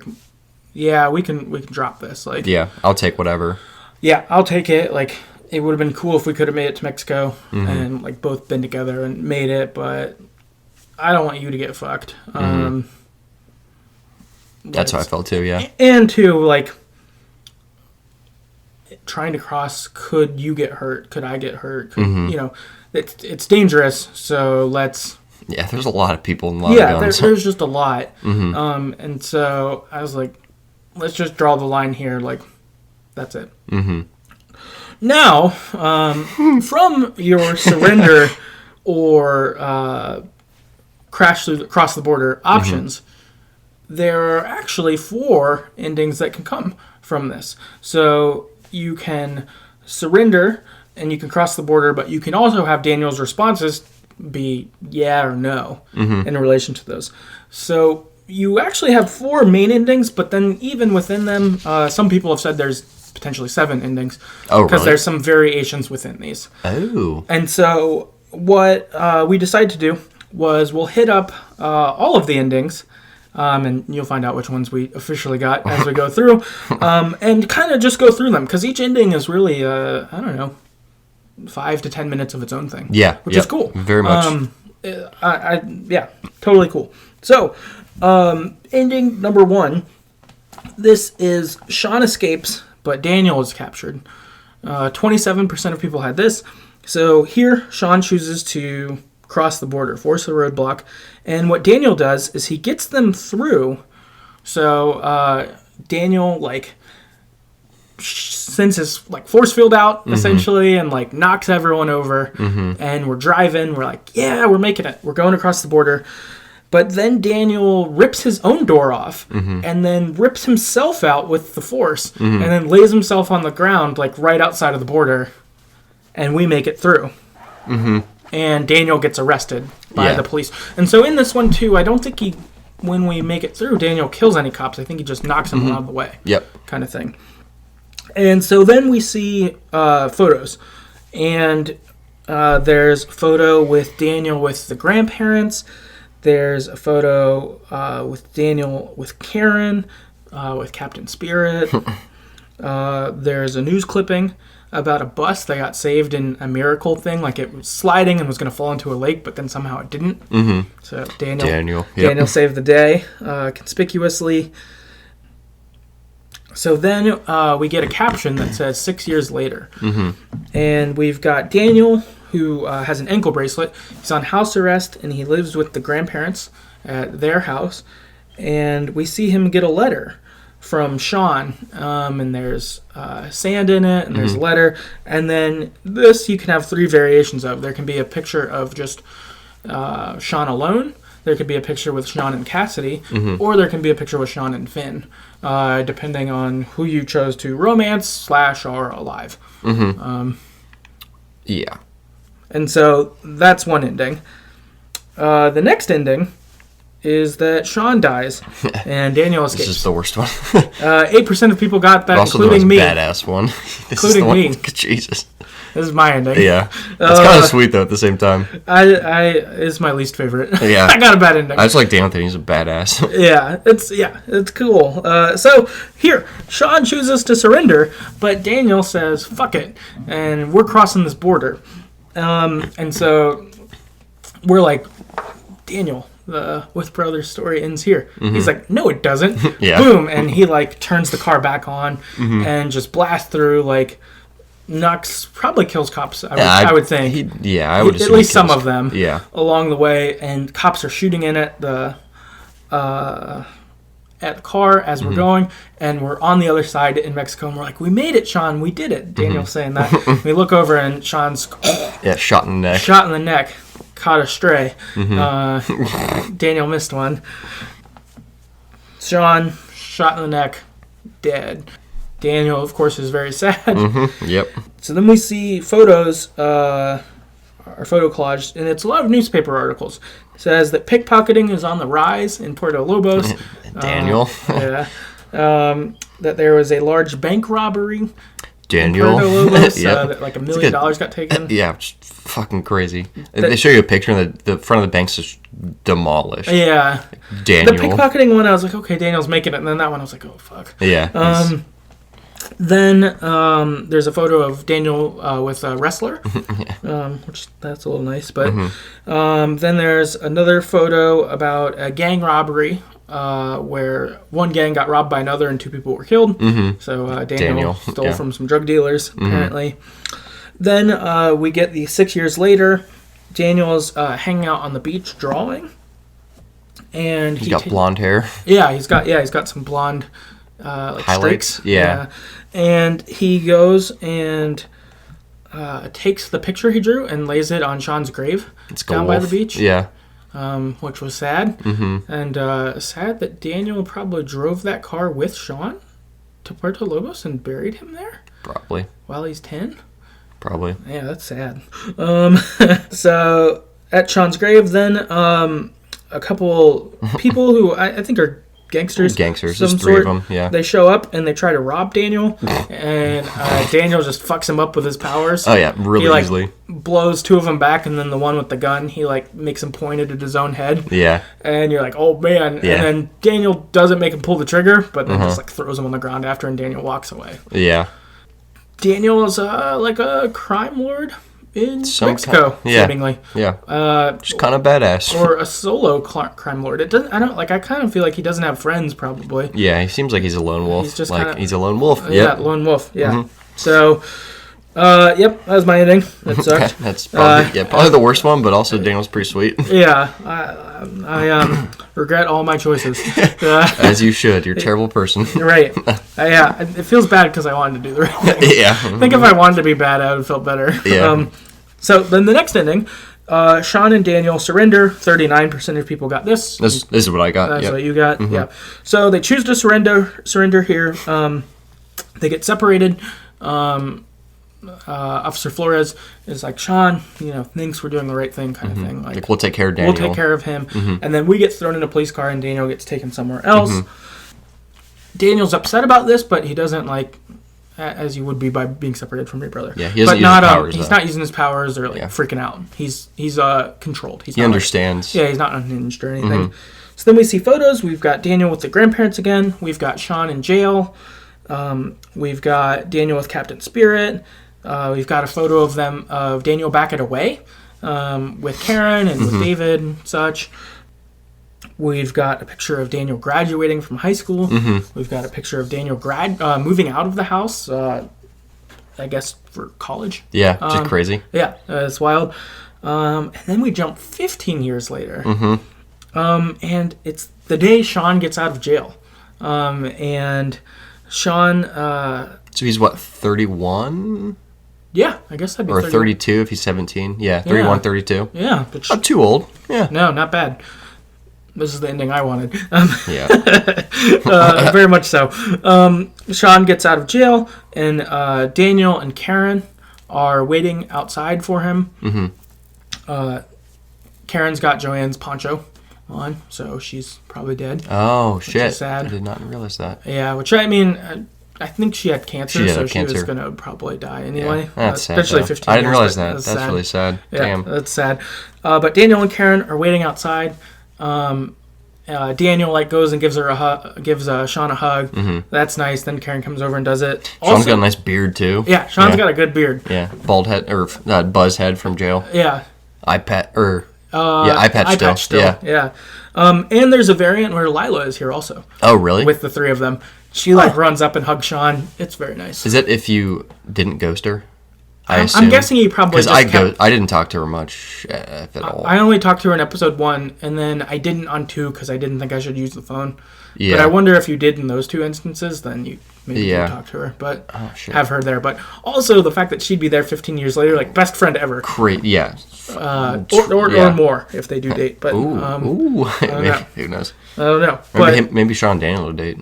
A: yeah, we can drop this.
B: Yeah, I'll take whatever.
A: Yeah, I'll take it. It would have been cool if we could have made it to Mexico and both been together and made it, but I don't want you to get fucked.
B: That's how I felt too, yeah.
A: And two, like, trying to cross, could you get hurt? Could I get hurt? Could, you know, it's dangerous, so let's...
B: Yeah, there's a lot of people and a lot of guns.
A: There's just a lot. And so I was like, let's just draw the line here. Like, that's it. Now, from your surrender or cross the border options, there are actually 4 endings that can come from this. So you can surrender and you can cross the border, but you can also have Daniel's responses be yeah or no in relation to those. So you actually have 4 main endings, but then even within them, some people have said there's potentially 7 endings.
B: Oh,
A: because
B: really?
A: there's some variations within these.
B: Oh.
A: And so what we decided to do was we'll hit up all of the endings, and you'll find out which ones we officially got as we go through, and kind of just go through them, because each ending is really, I don't know, 5 to 10 minutes of its own thing.
B: Yeah.
A: Which is cool.
B: Very much.
A: Yeah, totally cool. So, ending number 1, this is Sean escapes, but Daniel is captured. 27% of people had this. So here, Sean chooses to cross the border, force a roadblock, and what Daniel does is he gets them through. So Daniel, like, sends his like force field out essentially, and like knocks everyone over, and we're driving, we're like, yeah, we're making it, we're going across the border. But then Daniel rips his own door off, and then rips himself out with the force, and then lays himself on the ground like right outside of the border, and we make it through. And Daniel gets arrested by the police. And so in this one too, I don't think when we make it through, Daniel kills any cops. I think he just knocks them out of the way. Kind of thing. And so then we see photos. And there's a photo with Daniel with the grandparents. There's a photo with Daniel with Karen, with Captain Spirit. There's a news clipping about a bus that got saved in a miracle thing. Like, it was sliding and was going to fall into a lake, but then somehow it didn't. So Daniel saved the day conspicuously. So then we get a caption that says 6 years later. And we've got Daniel, who has an ankle bracelet. He's on house arrest, and he lives with the grandparents at their house. And we see him get a letter from Sean, and there's sand in it, and there's a letter. And then this you can have 3 variations of. There can be a picture of just Sean alone. There could be a picture with Sean and Cassidy, or there can be a picture with Sean and Finn, depending on who you chose to romance / or alive.
B: Yeah.
A: And so that's one ending. The next ending is that Sean dies and Daniel escapes.
B: This is the worst one.
A: 8% of people got that,
B: also
A: including me.
B: Badass one.
A: Including me.
B: Jesus.
A: This is my ending.
B: Yeah. It's kind of sweet, though, at the same time.
A: It's my least favorite.
B: Yeah.
A: I got a bad ending.
B: I just like Daniel. He's a badass.
A: It's cool. So here, Sean chooses to surrender, but Daniel says, fuck it, and we're crossing this border. And so we're like, Daniel, the With Brothers story ends here. He's like, no, it doesn't. Boom. And he like turns the car back on and just blasts through, like, probably kills cops. I would think.
B: I would assume
A: at least some of them.
B: Yeah.
A: Along the way, and cops are shooting in at the car as we're going, and we're on the other side in Mexico, and we're like, we made it, Sean, we did it. Daniel's saying that. We look over, and Sean's
B: shot in the neck.
A: Shot in the neck. Caught a stray. Daniel missed one. Sean, shot in the neck, dead. Daniel, of course, is very sad.
B: Yep.
A: So then we see photos, our photo collage, and it's a lot of newspaper articles. It says that pickpocketing is on the rise in Puerto Lobos.
B: Daniel.
A: That there was a large bank robbery.
B: Daniel.
A: In Puerto Lobos. That like $1 million got taken.
B: Yeah, just fucking crazy. They show you a picture, and the front of the bank's just demolished.
A: Yeah.
B: Daniel.
A: The pickpocketing one, I was like, okay, Daniel's making it. And then that one, I was like, oh, fuck.
B: Yeah.
A: Then there's a photo of Daniel with a wrestler, which that's a little nice. But then there's another photo about a gang robbery where one gang got robbed by another and 2 people were killed. So Daniel stole from some drug dealers, apparently. Then we get the 6 years later. Daniel's hanging out on the beach drawing. And
B: he's got blonde hair.
A: Yeah, he's got some blonde
B: highlights.
A: Streaks. Yeah. And he goes and takes the picture he drew and lays it on Sean's grave down by the beach.
B: Yeah.
A: Which was sad. And sad that Daniel probably drove that car with Sean to Puerto Lobos and buried him there.
B: Probably.
A: While he's 10.
B: Probably.
A: Yeah, that's sad. So at Sean's grave, then a couple people who I think are gangsters.
B: There's 3 of them, yeah.
A: They show up and they try to rob Daniel, and Daniel just fucks him up with his powers.
B: Oh, yeah, really easily.
A: Blows 2 of them back, and then the one with the gun, he, makes him point it at his own head.
B: Yeah.
A: And you're like, oh, man. Yeah. And then Daniel doesn't make him pull the trigger, but then just, throws him on the ground after, and Daniel walks away.
B: Yeah.
A: Daniel is, a crime lord in Mexico, seemingly.
B: Yeah. Just kind of badass.
A: Or a solo crime lord. I kind of feel like he doesn't have friends, probably.
B: Yeah, he seems like he's a lone wolf.
A: He's just
B: he's a lone wolf.
A: Yeah, lone wolf. Yeah. So, yep, that was my ending. That sucked.
B: That's probably the worst one, but also Daniel's pretty sweet.
A: Yeah, I regret all my choices.
B: As you should. You're a terrible person.
A: Right. Yeah, it feels bad because I wanted to do the right thing.
B: Yeah.
A: I think if I wanted to be bad, I would have felt better.
B: Yeah.
A: So then the next ending, Sean and Daniel surrender. 39% of people got this.
B: This is what I got.
A: That's what you got. Yeah. So they choose to surrender here. They get separated. Officer Flores is like, Sean, thinks we're doing the right thing, kind of thing.
B: Like, we'll take care of Daniel.
A: We'll take care of him. And then we get thrown in a police car, and Daniel gets taken somewhere else. Daniel's upset about this, but he doesn't as you would be by being separated from your brother.
B: Yeah, he doesn't use his powers.
A: He's not using his powers or freaking out. He's controlled.
B: He understands.
A: He's not unhinged or anything. So then we see photos. We've got Daniel with the grandparents again. We've got Sean in jail. We've got Daniel with Captain Spirit. We've got a photo of Daniel back at Away with Karen and with David and such. We've got a picture of Daniel graduating from high school. We've got a picture of Daniel moving out of the house, I guess, for college.
B: Yeah, just crazy.
A: Yeah, it's wild. And then we jump 15 years later. And it's the day Sean gets out of jail. And Sean...
B: so he's what, 31?
A: Yeah, I guess that'd be
B: 31. Or 32 if he's 17. Yeah, 31, 32.
A: Yeah.
B: Not too old. Yeah.
A: No, not bad. This is the ending I wanted.
B: Yeah.
A: Very much so. Sean gets out of jail, and Daniel and Karen are waiting outside for him. Karen's got Joanne's poncho on, so she's probably dead.
B: Oh, shit.
A: Is sad.
B: I did not realize that.
A: Yeah, which, I think she had cancer, she was going to probably die anyway.
B: Yeah. That's sad,
A: especially 15
B: I didn't
A: years,
B: realize that. That's
A: sad.
B: Really sad.
A: Yeah,
B: Damn.
A: That's sad. But Daniel and Karen are waiting outside. Daniel goes and gives Sean a hug. That's nice. Then Karen comes over and does it.
B: Sean's got a nice beard too.
A: Yeah, Sean's got a good beard.
B: Yeah, bald head or buzz head from jail.
A: Yeah.
B: Eye patch still.
A: Yeah. And there's a variant where Lila is here also.
B: Oh, really?
A: With the 3 of them. She runs up and hugs Sean. It's very nice.
B: Is it if you didn't ghost her?
A: I'm guessing he probably
B: because I didn't talk to her much if at all.
A: I only talked to her in episode 1, and then I didn't on 2 because I didn't think I should use the phone. Yeah. But I wonder if you did in those 2 instances, then you maybe could talk to her, but have her there. But also the fact that she'd be there 15 years later, best friend ever.
B: Great, yeah.
A: Or more if they do date. But
B: ooh. Who knows?
A: I don't know.
B: Maybe Sean and Daniel will date.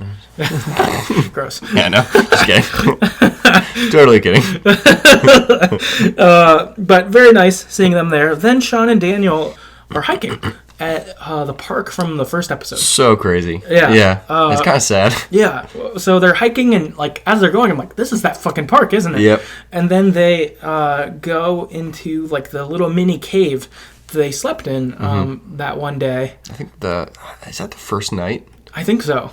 A: Gross.
B: Yeah, no, just kidding. Totally kidding.
A: But very nice seeing them there. Then Sean and Daniel are hiking at the park from the first episode.
B: So crazy.
A: Yeah.
B: It's kind of sad.
A: Yeah. So they're hiking, and as they're going, I'm like, this is that fucking park, isn't it?
B: Yep.
A: And then they go into the little mini cave they slept in that one day.
B: I think is that the first night?
A: I think so.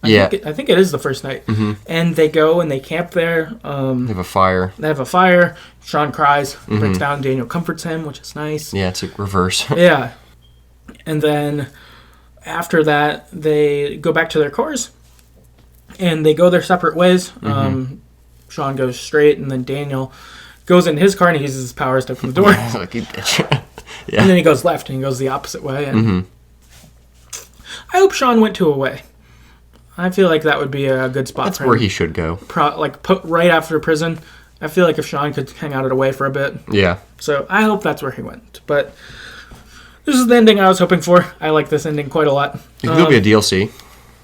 B: I
A: think it is the first night. And they go and they camp there.
B: They have a fire.
A: Sean cries, breaks down. Daniel comforts him, which is nice.
B: Yeah, it's a reverse.
A: Yeah. And then after that, they go back to their cars, and they go their separate ways. Sean goes straight, and then Daniel goes in his car, and he uses his powers to open the door.
B: Lucky bitch. Yeah.
A: And then he goes left, and he goes the opposite way. And I hope Sean went to a way. I feel like that would be a good spot
B: That's
A: for him.
B: where he should go.
A: Put right after prison. I feel like if Sean could hang out at a way for a bit.
B: Yeah.
A: So I hope that's where he went. But this is the ending I was hoping for. I like this ending quite a lot.
B: You think there'll be a DLC?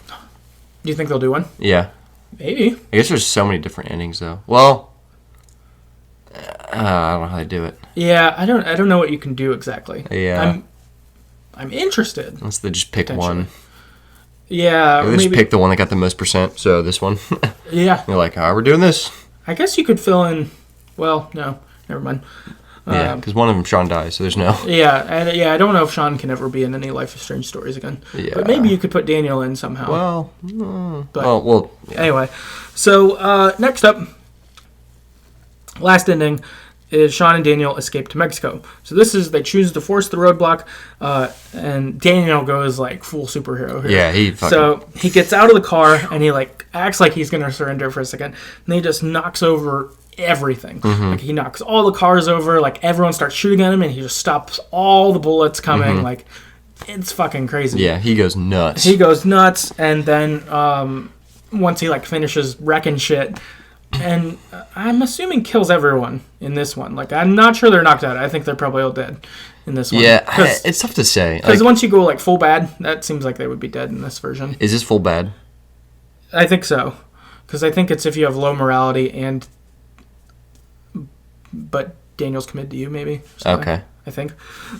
A: Do you think they'll do one?
B: Yeah.
A: Maybe.
B: I guess there's so many different endings, though. Well, I don't know how they do it.
A: Yeah, I don't know what you can do exactly.
B: Yeah.
A: I'm interested.
B: Unless they just pick one.
A: Yeah.
B: Or they just pick the one that got the most percent, so this one.
A: Yeah.
B: They're like, we're doing this.
A: I guess you could fill in... Well, no. Never mind.
B: Yeah, because one of them, Sean, dies, so there's no...
A: Yeah, I don't know if Sean can ever be in any Life is Strange stories again.
B: Yeah.
A: But maybe you could put Daniel in somehow.
B: Well,
A: Yeah. Anyway, so next up, last ending is Sean and Daniel escape to Mexico. So they choose to force the roadblock, and Daniel goes like full superhero here.
B: Yeah,
A: So he gets out of the car, and he like acts like he's going to surrender for a second, and he just knocks over everything. Like he knocks all the cars over, like everyone starts shooting at him, and he just stops all the bullets coming. Like it's fucking crazy.
B: Yeah, he goes nuts.
A: And then once he like finishes wrecking shit, and I'm assuming kills everyone in this one. Like I'm not sure they're knocked out. I think they're probably all dead in this one.
B: Yeah, it's tough to say.
A: Because once you go like full bad, that seems like they would be dead in this version.
B: Is this full bad?
A: I think so. Because I think it's if you have low morality but Daniel's committed to you, maybe.
B: Okay.
A: I think.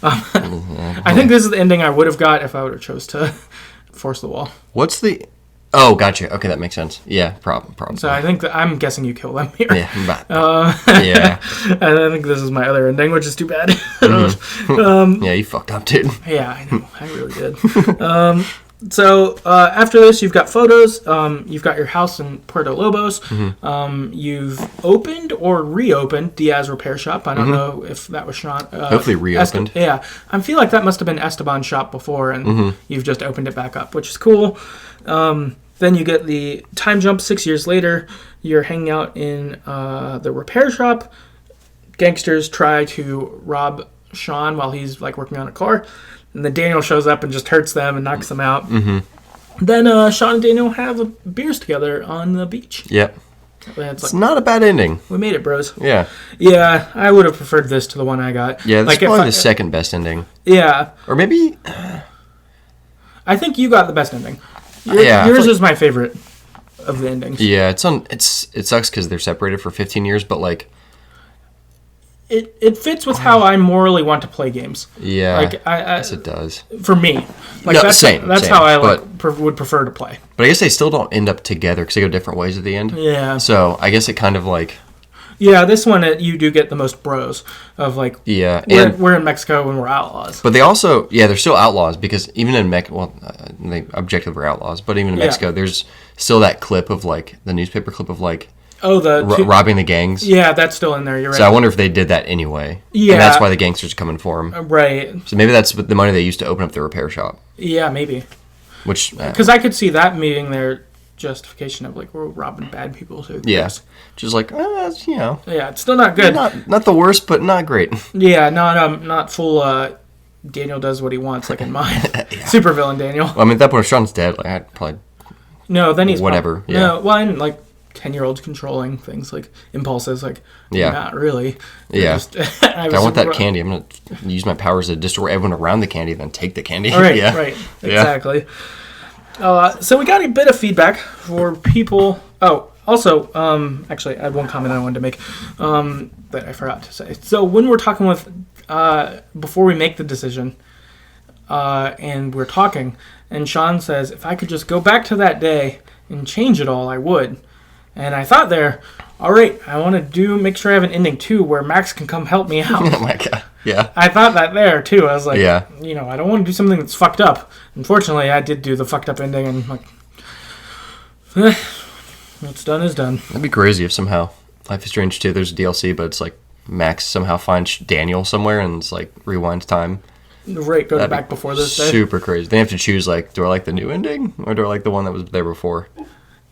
A: I think this is the ending I would have got if I would have chose to force the wall.
B: What's the... Oh, gotcha. Okay, that makes sense. Yeah, probably.
A: So I think I'm guessing you kill them here.
B: Yeah.
A: Yeah. And I think this is my other ending, which is too bad.
B: Yeah, you fucked up, dude.
A: Yeah, I know. I really did. So after this, you've got photos. You've got your house in Puerto Lobos. You've opened or reopened Diaz Repair Shop. I don't know if that was Sean.
B: Hopefully reopened.
A: Yeah. I feel like that must have been Esteban's shop before, and you've just opened it back up, which is cool. Then you get the time jump 6 years later. You're hanging out in the repair shop. Gangsters try to rob Sean while he's like working on a car. And then Daniel shows up and just hurts them and knocks them out. Then Sean and Daniel have beers together on the beach.
B: Yep.
A: It's
B: not a bad ending.
A: We made it, bros.
B: Yeah.
A: Yeah, I would have preferred this to the one I got.
B: Yeah, this is probably the second best ending.
A: Yeah.
B: Or maybe...
A: I think you got the best ending.
B: Yeah.
A: Yours is my favorite of the endings.
B: Yeah, it sucks because they're separated for 15 years, but like...
A: It fits with how I morally want to play games.
B: Yeah,
A: like
B: yes, it does.
A: For me, like
B: no,
A: that's
B: same.
A: How I would prefer to play.
B: But I guess they still don't end up together because they go different ways at the end.
A: Yeah.
B: So I guess it kind of like.
A: Yeah, this one you do get the most bros of like.
B: Yeah,
A: we're in Mexico and we're outlaws.
B: But they also they're still outlaws because even in they objectively are outlaws, but even in Mexico, there's still that clip of like the newspaper clip of like.
A: Oh,
B: robbing the gangs.
A: Yeah, that's still in there. You're right.
B: So I wonder if they did that anyway.
A: Yeah,
B: and that's why the gangsters are coming for him.
A: Right.
B: So maybe that's the money they used to open up the repair shop.
A: Yeah, maybe.
B: Which
A: because I could see that being their justification of like we're robbing bad people too.
B: Yeah, just like
A: Yeah, it's still not good.
B: Not the worst, but not great.
A: Yeah, not full. Daniel does what he wants, like in mine. Super villain Daniel.
B: Well, I mean, at that point, if Sean's dead, like I'd probably.
A: No, then he's
B: whatever.
A: No, well, I'm like 10-year-olds controlling things like impulses, like not really.
B: Yeah. If I want that candy, I'm gonna use my powers to destroy everyone around the candy, then take the candy.
A: Right, right, exactly. So we got a bit of feedback for people. Oh, also, actually, I had one comment I wanted to make that I forgot to say. So when we're talking with before we make the decision, and we're talking, and Sean says, "If I could just go back to that day and change it all, I would." And I thought all right, I want to make sure I have an ending too where Max can come help me out.
B: Oh my god, yeah.
A: I thought that there too. I was like,
B: I
A: don't want to do something that's fucked up. Unfortunately, I did do the fucked up ending, and like, what's done is done.
B: That'd be crazy if somehow Life is Strange 2, there's a DLC, but it's like Max somehow finds Daniel somewhere and it's like rewinds time.
A: Right, go back before this day.
B: Super crazy. They have to choose, like, do I like the new ending, or do I like the one that was there before?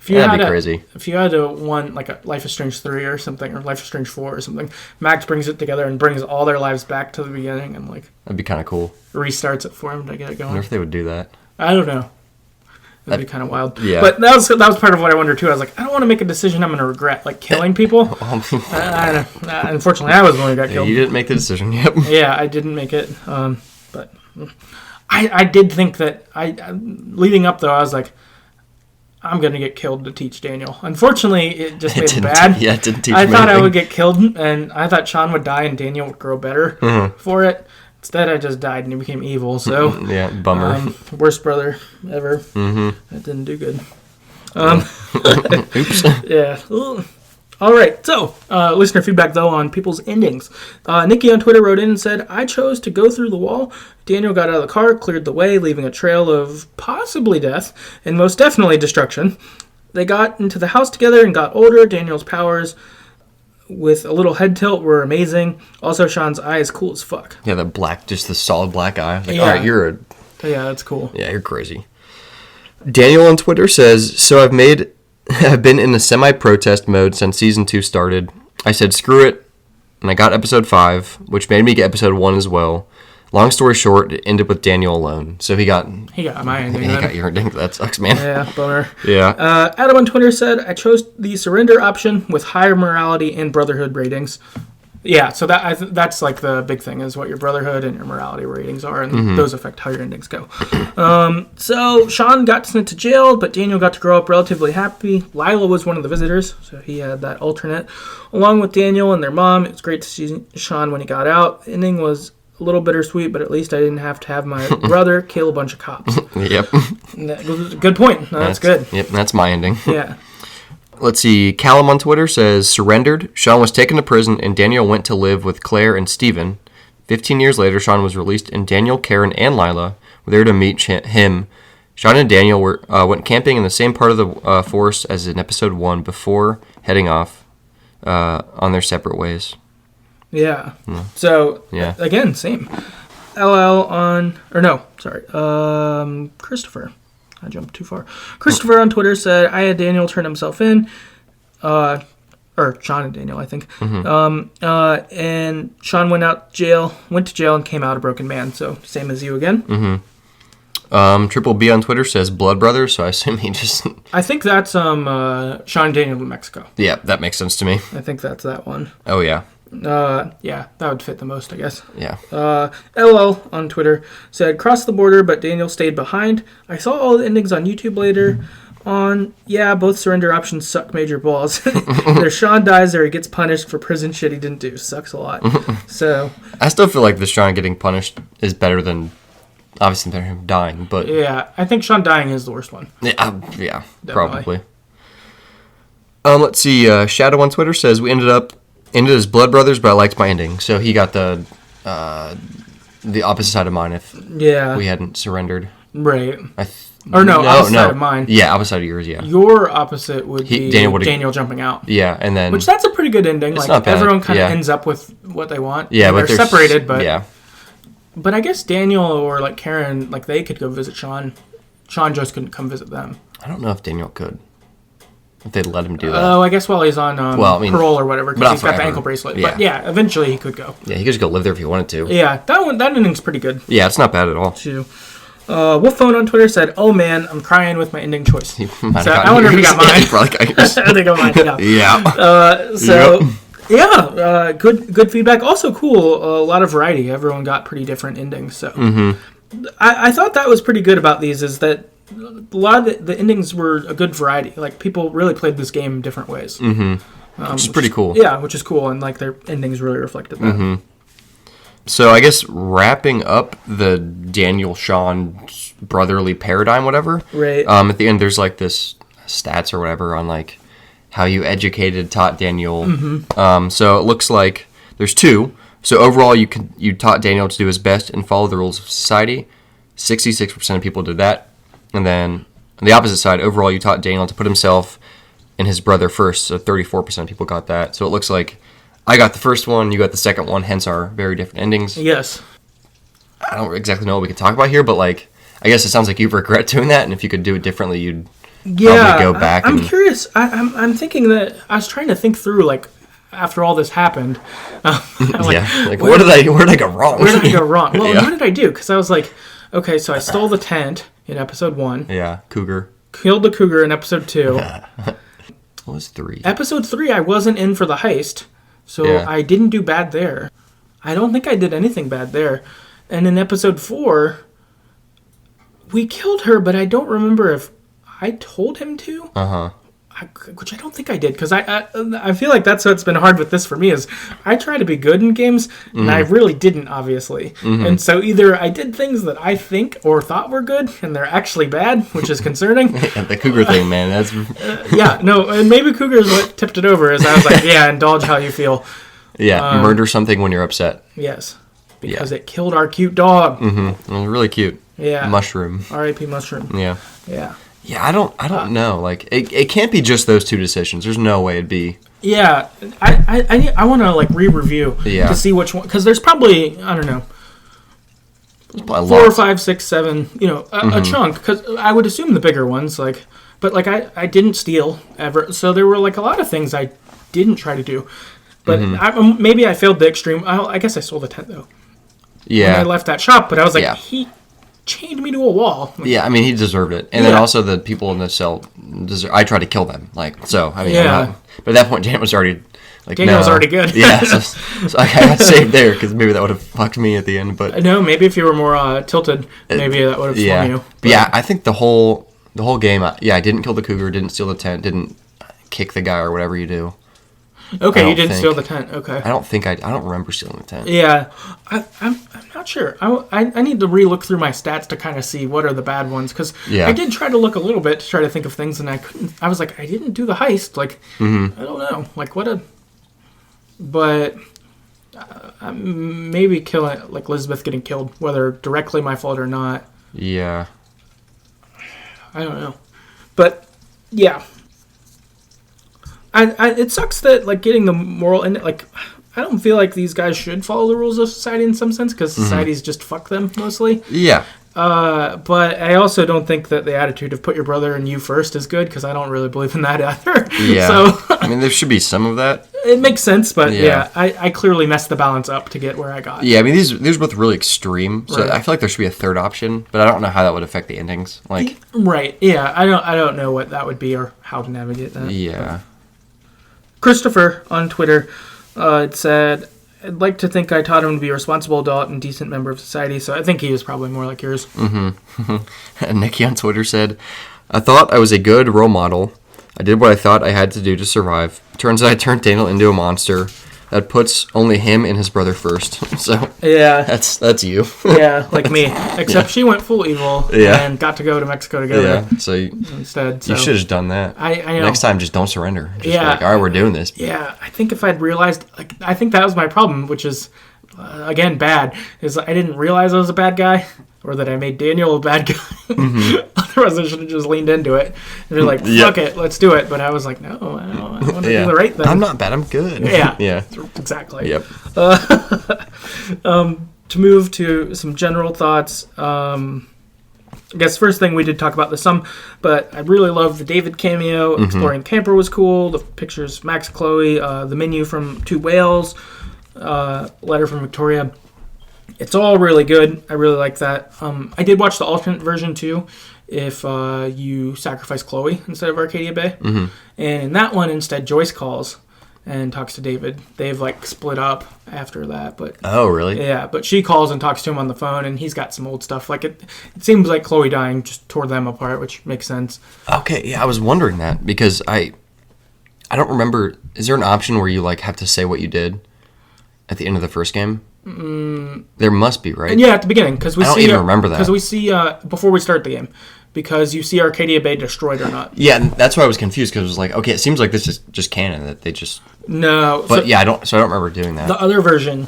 A: That'd
B: be crazy.
A: If you had one, like a Life is Strange 3 or something, or Life is Strange 4 or something, Max brings it together and brings all their lives back to the beginning and, like...
B: That'd be kind of cool.
A: Restarts it for them to get it going.
B: I wonder if they would do that.
A: I don't know. That'd be kind of wild.
B: Yeah.
A: But that was part of what I wondered, too. I was like, I don't want to make a decision I'm going to regret, like killing people. Unfortunately, I was the one who got killed.
B: You didn't make the decision, yep.
A: Yeah, I didn't make it. But I did think that... leading up, though, I was like, I'm going to get killed to teach Daniel. Unfortunately, it just made it bad.
B: Yeah, it didn't teach
A: I
B: him
A: thought
B: anything.
A: I would get killed, and I thought Sean would die and Daniel would grow better for it. Instead, I just died and he became evil, so...
B: yeah, bummer.
A: Worst brother ever.
B: Mm-hmm.
A: That didn't do good.
B: Oops.
A: Yeah. All right, so listener feedback, though, on people's endings. Nikki on Twitter wrote in and said, I chose to go through the wall. Daniel got out of the car, cleared the way, leaving a trail of possibly death and most definitely destruction. They got into the house together and got older. Daniel's powers with a little head tilt were amazing. Also, Sean's eye is cool as fuck.
B: Yeah, just the solid black eye. Like,
A: Yeah.
B: all right,
A: Yeah, that's cool.
B: Yeah, you're crazy. Daniel on Twitter says, so I've been in a semi-protest mode since Season 2 started. I said, screw it, and I got Episode 5, which made me get Episode 1 as well. Long story short, it ended with Daniel alone. So he got
A: my ending.
B: He got your ending. That sucks, man.
A: Yeah, bummer.
B: Yeah.
A: Adam on Twitter said, I chose the surrender option with higher morality and brotherhood ratings. Yeah, so that's like the big thing is what your brotherhood and your morality ratings are, and those affect how your endings go. So Sean got sent to jail, but Daniel got to grow up relatively happy. Lila was one of the visitors, so he had that alternate. Along with Daniel and their mom, it was great to see Sean when he got out. The ending was a little bittersweet, but at least I didn't have to have my brother kill a bunch of cops.
B: Yep.
A: That was a good point. No, that's good.
B: Yep, that's my ending.
A: Yeah.
B: Let's see. Callum on Twitter says, surrendered. Sean was taken to prison, and Daniel went to live with Claire and Steven. 15 years later, Sean was released, and Daniel, Karen, and Lila were there to meet him. Sean and Daniel went camping in the same part of the forest as in Episode 1 before heading off on their separate ways.
A: Yeah. So, again, same. Christopher. I jumped too far. Christopher on Twitter said, I had Daniel turn himself in. Or Sean and Daniel, I think. And Sean went to jail and came out a broken man. So, same as you again.
B: Triple B on Twitter says Blood Brothers, so I assume he just...
A: I think that's Sean and Daniel in Mexico.
B: Yeah, that makes sense to me.
A: I think that's that one.
B: Oh, yeah.
A: Yeah, that would fit the most, I guess.
B: Yeah.
A: LL on Twitter said, crossed the border, but Daniel stayed behind. I saw all the endings on YouTube later on. Yeah, both surrender options suck major balls. Either Sean dies or he gets punished for prison shit he didn't do. Sucks a lot. So...
B: I still feel like the Sean getting punished is better than... Obviously, than him dying, but...
A: Yeah, I think Sean dying is the worst one.
B: Yeah, probably. Let's see. Shadow on Twitter says, we ended as Blood Brothers, but I liked my ending. So he got the opposite side of mine if we hadn't surrendered.
A: Right. Opposite side of mine.
B: Yeah, opposite side of yours, yeah.
A: Your opposite would be Daniel jumping out.
B: Yeah, and then...
A: Which, that's a pretty good ending.
B: It's
A: like,
B: not bad.
A: Everyone kind of ends up with what they want.
B: Yeah, but
A: they're separated, but...
B: Yeah.
A: But I guess Daniel or, like, Karen, like, they could go visit Sean. Sean just couldn't come visit them.
B: I don't know if Daniel could. If they'd let him do that.
A: Oh, I guess while he's on parole or whatever, because he's got the ankle bracelet.
B: Yeah.
A: But, yeah, eventually he could go.
B: Yeah, he could just go live there if he wanted to.
A: Yeah, that ending's pretty good.
B: Yeah, it's not bad at all.
A: Too. Wolfphone on Twitter said, oh, man, I'm crying with my ending choice. So I wonder if he got mine.
B: He probably got yours.
A: I think I might have.
B: Yeah.
A: Yeah, good feedback. Also cool, a lot of variety. Everyone got pretty different endings. So I thought that was pretty good about these is that a lot of the endings were a good variety. Like, people really played this game different ways.
B: Which is pretty cool.
A: Yeah, which is cool. And, like, their endings really reflected that.
B: So I guess wrapping up the Daniel-Sean brotherly paradigm, whatever.
A: Right.
B: At the end, there's, like, this stats or whatever on, like, how you taught Daniel. So it looks like there's 2. So overall, you taught Daniel to do his best and follow the rules of society. 66% of people did that. And then on the opposite side, overall, you taught Daniel to put himself and his brother first. So 34% of people got that. So it looks like I got the first one, you got the second one, hence our very different endings.
A: Yes.
B: I don't exactly know what we can talk about here, but like, I guess it sounds like you regret doing that, and if you could do it differently, you'd probably go back.
A: I'm curious. I'm thinking that I was trying to think through, like, after all this happened.
B: Where did I go wrong?
A: Where did I go wrong? Well, what did I do? Because I was like, okay, so I stole the tent in episode 1.
B: Yeah, cougar.
A: Killed the cougar in episode 2.
B: What was 3?
A: Episode 3, I wasn't in for the heist, so I didn't do bad there. I don't think I did anything bad there. And in episode 4, we killed her, but I don't remember if I told him to. Which I don't think I did, because I feel like that's what's been hard with this for me, is I try to be good in games, and I really didn't, obviously. And so either I did things that I think or thought were good, and they're actually bad, which is concerning.
B: The cougar thing, man. That's
A: and maybe cougar is what tipped it over, is I was like, indulge how you feel.
B: Yeah, murder something when you're upset.
A: Yes, because it killed our cute dog.
B: It was really cute.
A: Yeah.
B: Mushroom.
A: R.I.P. Mushroom.
B: Yeah.
A: Yeah.
B: Yeah, I don't know. Like, it can't be just those 2 decisions. There's no way it'd be.
A: Yeah, I want to like re-review to see which one, because there's probably, I don't know, 4, 5, 6, 7, a chunk. Because I would assume the bigger ones, like, but like I didn't steal ever, so there were like a lot of things I didn't try to do. But maybe I failed the extreme. I guess I stole the tent though.
B: Yeah,
A: when I left that shop, but I was like, he chained me to a wall.
B: Yeah, I mean, he deserved it. And then also the people in the cell, I tried to kill them. Like, so, I mean, but at that point, Daniel was already, like,
A: Daniel was already good.
B: Yeah, so I got saved there, because maybe that would have fucked me at the end. But
A: no, maybe if you were more tilted, maybe that would have swung you.
B: But yeah, I think the whole game, I didn't kill the cougar, didn't steal the tent, didn't kick the guy or whatever you do.
A: Okay, you didn't steal the tent. Okay.
B: I don't remember stealing the tent.
A: Yeah, I'm not sure. I need to re-look through my stats to kind of see what are the bad ones, because I did try to look a little bit to try to think of things, and I couldn't. I was like, I didn't do the heist. Like, I don't know. Like, what a. But maybe killing, like, Elizabeth getting killed, whether directly my fault or not.
B: Yeah.
A: I don't know, but yeah. It sucks that, like, getting the moral end, like, I don't feel like these guys should follow the rules of society in some sense, because society's just fuck them, mostly.
B: Yeah.
A: But I also don't think that the attitude of put your brother and you first is good, because I don't really believe in that either.
B: Yeah.
A: So,
B: I mean, there should be some of that.
A: It makes sense, but I clearly messed the balance up to get where I got.
B: Yeah, I mean, these are both really extreme, so I feel like there should be a third option, but I don't know how that would affect the endings. Like,
A: right, yeah, I don't know what that would be or how to navigate that.
B: Yeah.
A: Christopher on Twitter it said, I'd like to think I taught him to be a responsible adult and decent member of society, so I think he was probably more like yours.
B: And Nikki on Twitter said, I thought I was a good role model. I did what I thought I had to do to survive. Turns out I turned Daniel into a monster. That puts only him and his brother first. So
A: yeah,
B: that's you.
A: Yeah, like me. Except she went full evil and got to go to Mexico together.
B: Yeah, so
A: instead, so.
B: You should have done that.
A: I know.
B: Next time, just don't surrender. Just be like, all right, we're doing this.
A: Yeah, I think if I'd realized, like, I think that was my problem, which is, again, bad. Is I didn't realize I was a bad guy, or that I made Daniel a bad guy. Otherwise, I should have just leaned into it and been like, fuck it, let's do it. But I was like, no, I want to do the right thing.
B: I'm not bad, I'm good.
A: Yeah, exactly.
B: Yep.
A: To move to some general thoughts, I guess first thing we did talk about the sum, but I really love the David cameo. Exploring Camper was cool. The pictures, Max, Chloe, the menu from Two Whales, letter from Victoria. It's all really good. I really like that. I did watch the alternate version too, if you sacrifice Chloe instead of Arcadia Bay. And in that one, instead, Joyce calls and talks to David. They've, like, split up after that. But
B: oh, really?
A: Yeah, but she calls and talks to him on the phone, and he's got some old stuff. Like, it seems like Chloe dying just tore them apart, which makes sense.
B: Okay, yeah, I was wondering that, because I don't remember. Is there an option where you, like, have to say what you did at the end of the first game? There must be, right?
A: Yeah, at the beginning, because we
B: I don't even remember that.
A: Because we see before we start the game, because you see Arcadia Bay destroyed or not.
B: Yeah, and that's why I was confused, because it was like, okay, it seems like this is just canon that they just
A: no.
B: But I don't remember doing that.
A: The other version,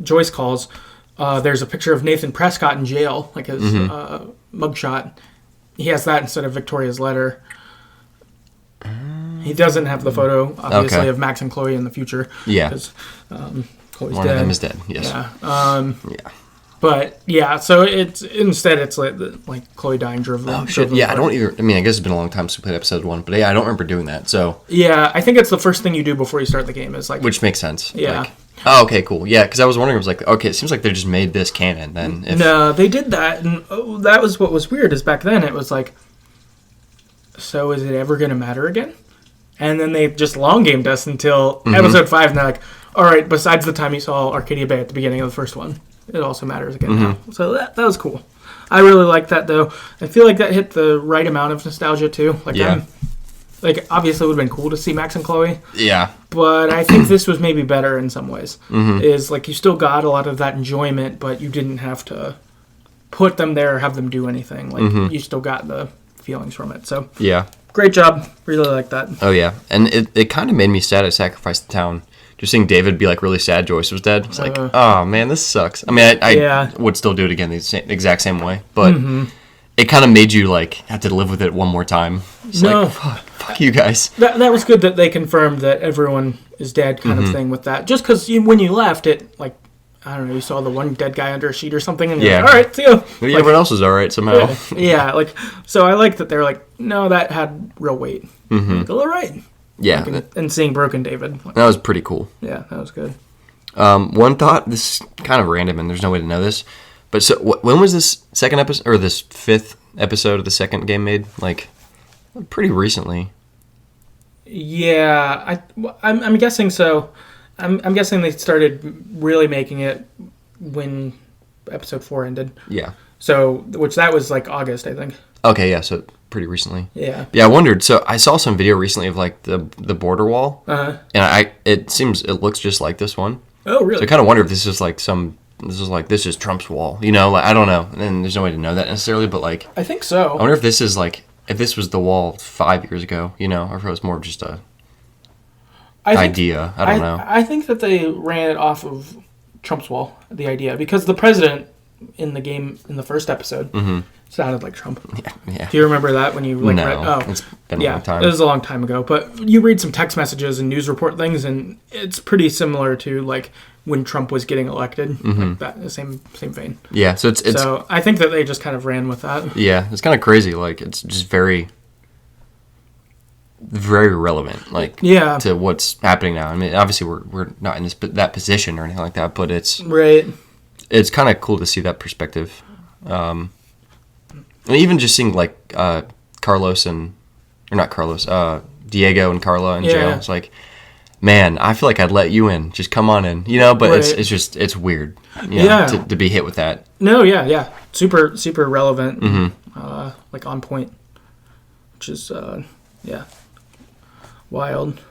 A: Joyce calls. There's a picture of Nathan Prescott in jail, like his mugshot. He has that instead of Victoria's letter. He doesn't have the photo, obviously, of Max and Chloe in the future.
B: Yeah.
A: Because Chloe's
B: One
A: dead.
B: of them is dead, yes.
A: Yeah.
B: Yeah.
A: But yeah, so it's like Chloe dying drove them.
B: Oh shit! Yeah, I don't even. I mean, I guess it's been a long time since we played episode 1, but yeah, I don't remember doing that. So
A: yeah, I think it's the first thing you do before you start the game. Is like,
B: which makes sense.
A: Yeah.
B: Like, oh, okay, cool. Yeah, because I was wondering, I was like, okay, it seems like they just made this canon. Then
A: no, they did that, and that was what was weird. Is back then it was like, so is it ever going to matter again? And then they just long gamed us until episode 5, and they're like, all right, besides the time you saw Arcadia Bay at the beginning of the first one, it also matters again now. So that was cool. I really liked that, though. I feel like that hit the right amount of nostalgia, too. Like,
B: yeah.
A: Like, obviously, it would have been cool to see Max and Chloe.
B: Yeah.
A: But I think this was maybe better in some ways. Is, like, you still got a lot of that enjoyment, but you didn't have to put them there or have them do anything. Like, you still got the feelings from it. So,
B: yeah.
A: Great job. Really like that.
B: Oh, yeah. And it kind of made me sad I sacrificed the town. Just seeing David be, like, really sad Joyce was dead. It's like, oh, man, this sucks. I mean, I would still do it again the exact same way. But it kind of made you, like, have to live with it one more time. It's like, fuck you guys.
A: That was good that they confirmed that everyone is dead kind of thing with that. Just because when you left, it, like, I don't know, you saw the one dead guy under a sheet or something, and you're like, all right, see you.
B: Maybe like, everyone else is all right somehow.
A: Yeah, like, so I like that they're like, no, that had real weight. Like, all right.
B: Yeah.
A: Like, and seeing Broken David. Like,
B: that was pretty cool.
A: Yeah, that was good.
B: One thought, this is kind of random, and there's no way to know this, but so when was this second episode, or this 5th episode of the second game made? Like, pretty recently.
A: Yeah, I'm guessing so. I'm guessing they started really making it when episode 4 ended.
B: Yeah.
A: So, which that was like August, I think.
B: Okay, yeah, so pretty recently.
A: Yeah.
B: Yeah, I wondered. So I saw some video recently of like the border wall,
A: and
B: it looks just like this one.
A: Oh, really?
B: So I kind of wonder if this is Trump's wall. You know, like, I don't know, and there's no way to know that necessarily, but like
A: I think so.
B: I wonder if this is like if this was the wall 5 years ago, you know, or if it was more of just a idea. I don't know.
A: I think that they ran it off of Trump's wall, the idea, because the president in the game in the first episode sounded like Trump.
B: Yeah.
A: Do you remember that when you like
B: no,
A: read? Oh,
B: it's been a long time.
A: It was a long time ago. But you read some text messages and news report things, and it's pretty similar to like when Trump was getting elected. Like that, the same vein.
B: Yeah. So it's
A: so I think that they just kind of ran with that.
B: Yeah, it's kind of crazy. Like it's just very relevant, like to what's happening now. I mean, obviously we're not in that position or anything like that, but it's
A: right.
B: It's kind of cool to see that perspective, and even just seeing like Diego and Carla in jail. It's like, man, I feel like I'd let you in. Just come on in, you know. But it's weird, to be hit with that.
A: No, yeah, super relevant, like on point, which is wild.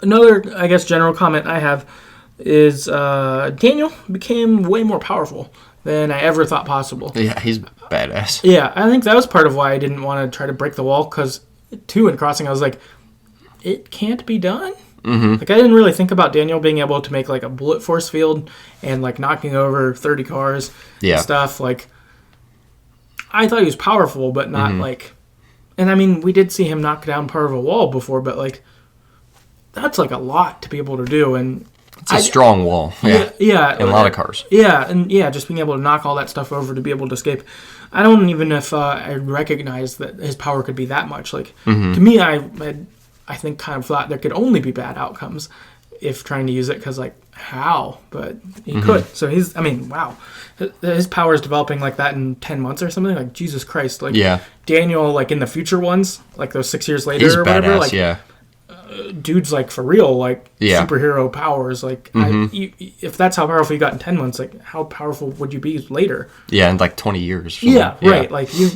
A: Another, I guess, general comment I have is Daniel became way more powerful than I ever thought possible.
B: Yeah, he's badass.
A: Yeah, I think that was part of why I didn't want to try to break the wall, because, too, in Crossing, I was like, it can't be done? Like, I didn't really think about Daniel being able to make, like, a bullet force field and, like, knocking over 30 cars and stuff. Like, I thought he was powerful, but not, like... And, I mean, we did see him knock down part of a wall before, but, like, that's, like, a lot to be able to do, and...
B: It's a strong wall. Yeah. And a lot of cars.
A: Yeah, and just being able to knock all that stuff over to be able to escape. I don't even know if I recognized that his power could be that much. Like, to me, I think kind of thought there could only be bad outcomes if trying to use it, because, like, how? But he could. So wow. His power is developing like that in 10 months or something. Like, Jesus Christ. Like, Daniel, like, in the future ones, like those 6 years later or whatever.
B: He's badass,
A: like, dude's like for real, like superhero powers. Like, if that's how powerful you got in 10 months, like how powerful would you be later? Yeah,
B: in like 20 years.
A: Right. Like you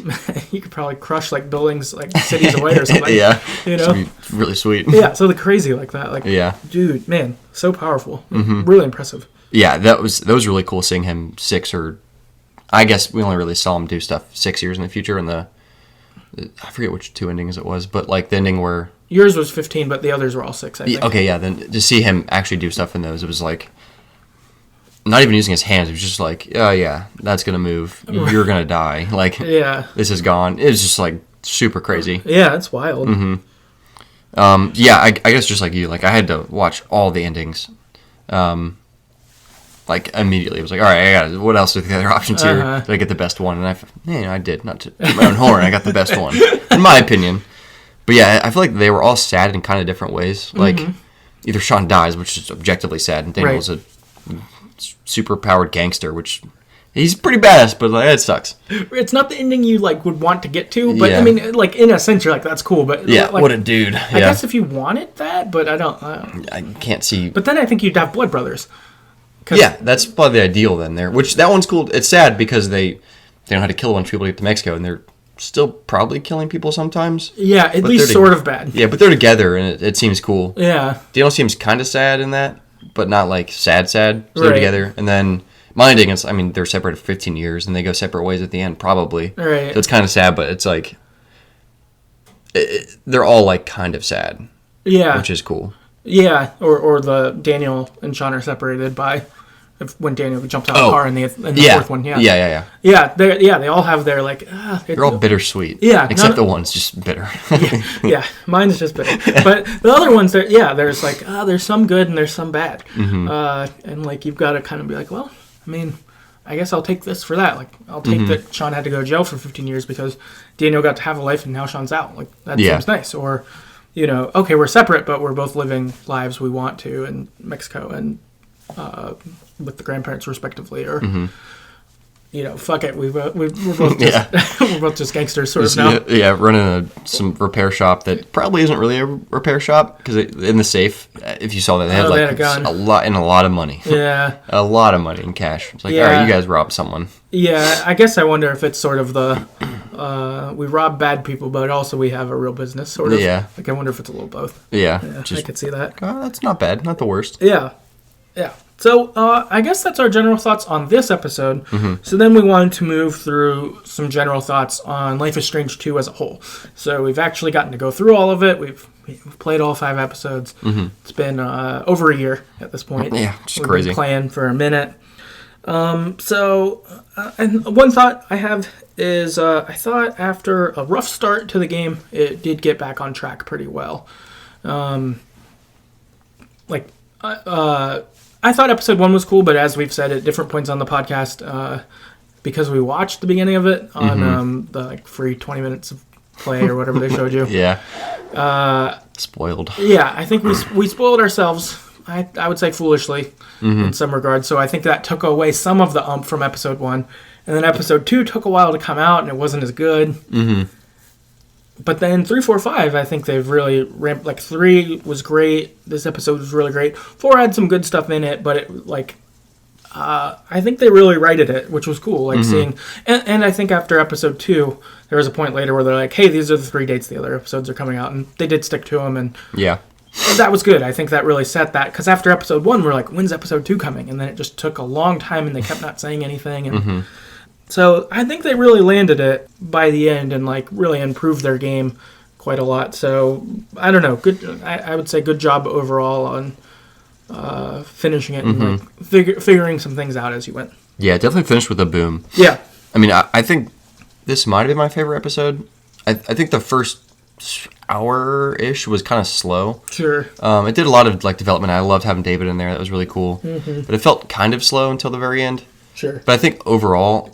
A: could probably crush like buildings, like cities away or something. You know,
B: be really sweet.
A: Yeah, so the crazy like that. Like, dude, man, so powerful. Really impressive.
B: Yeah, that was really cool seeing him 6 or I guess we only really saw him do stuff 6 years in the future. And I forget which 2 endings it was, but like the ending where.
A: Yours was 15, but the others were all 6, I think.
B: Okay, yeah. Then to see him actually do stuff in those, it was like not even using his hands. It was just like, oh yeah, that's gonna move. You're gonna die. Like, this is gone. It was just like super crazy.
A: Yeah, it's wild.
B: I guess just like you, like I had to watch all the endings, like immediately. I was like, all right, what else are the other options here? Did I get the best one? And I did. Not to toot my own horn. I got the best one, in my opinion. But yeah, I feel like they were all sad in kind of different ways. Like, either Sean dies, which is objectively sad, and Daniel's a super powered gangster, which he's pretty badass, but like, it sucks.
A: It's not the ending you like would want to get to, but I mean, like in a sense, you're like, that's cool. But
B: yeah,
A: like,
B: what a dude.
A: I guess if you wanted that, but I don't.
B: I can't see.
A: But then I think you'd have Blood Brothers.
B: Yeah, that's probably the ideal then. There, which that one's cool. It's sad because they know how to kill a bunch of people to get to Mexico, and they're still probably killing people sometimes.
A: Yeah, at least sort of bad.
B: Yeah, but they're together, and it seems cool.
A: Yeah.
B: Daniel seems kind of sad in that, but not like sad. So they're
A: Right.
B: together, and then Minding is, I mean, they're separated for 15 years, and they go separate ways at the end, probably.
A: Right.
B: So it's kind of sad, but it's like they're all like kind of sad.
A: Yeah.
B: Which is cool.
A: Yeah, or the Daniel and Sean are separated by when Daniel jumps out of the car in the fourth one. Yeah. Yeah, they all have their like.
B: They're all bittersweet.
A: Yeah,
B: except the one's just bitter.
A: yeah, mine's just bitter. But the other ones, there's like there's some good and there's some bad, and like you've got to kind of be like, well, I mean, I guess I'll take this for that. Like I'll take that Sean had to go to jail for 15 years because Daniel got to have a life and now Sean's out. Like that seems nice. Or okay, we're separate, but we're both living lives we want to in Mexico and with the grandparents respectively, or fuck it, we're both just, we're both just gangsters sort of now.
B: Yeah, running some repair shop that probably isn't really a repair shop because in the safe, if you saw that, they had
A: they had a gun.
B: a lot of money.
A: Yeah,
B: a lot of money in cash. It's like, all right, you guys robbed someone.
A: Yeah, I guess I wonder if it's sort of the we rob bad people, but also we have a real business sort of. Yeah, like I wonder if it's a little both.
B: Yeah,
A: I could see that.
B: That's not bad, not the worst.
A: Yeah. So I guess that's our general thoughts on this episode. So then we wanted to move through some general thoughts on Life is Strange 2 as a whole. So we've actually gotten to go through all of it. We've played all 5 episodes. It's been over a year at this point.
B: Yeah, which is
A: We've
B: crazy.
A: Been playing for a minute. And one thought I have is I thought after a rough start to the game, it did get back on track pretty well. I thought episode 1 was cool, but as we've said at different points on the podcast, because we watched the beginning of it on the free 20 minutes of play or whatever they showed you.
B: Yeah. Spoiled.
A: Yeah, I think we spoiled ourselves, I would say foolishly, in some regards. So I think that took away some of the from episode 1. And then episode 2 took a while to come out, and it wasn't as good. But then 3, 4, 5, I think they've really ramped. Like 3 was great. This episode was really great. 4 had some good stuff in it, but it I think they really righted it, which was cool. Like seeing, and I think after episode 2, there was a point later where they're like, "Hey, these are the 3 dates the other episodes are coming out," and they did stick to them, and that was good. I think that really set that, because after episode 1, we're like, "When's episode 2 coming?" And then it just took a long time, and they kept not saying anything, and. So I think they really landed it by the end and like really improved their game quite a lot. So I don't know. Good. I would say good job overall on finishing it and like figuring some things out as you went.
B: Yeah, definitely finished with a boom.
A: Yeah.
B: I mean, I think this might have been my favorite episode. I think the first hour-ish was kind of slow.
A: Sure.
B: It did a lot of like development. I loved having David in there. That was really cool. But it felt kind of slow until the very end.
A: Sure.
B: But I think overall,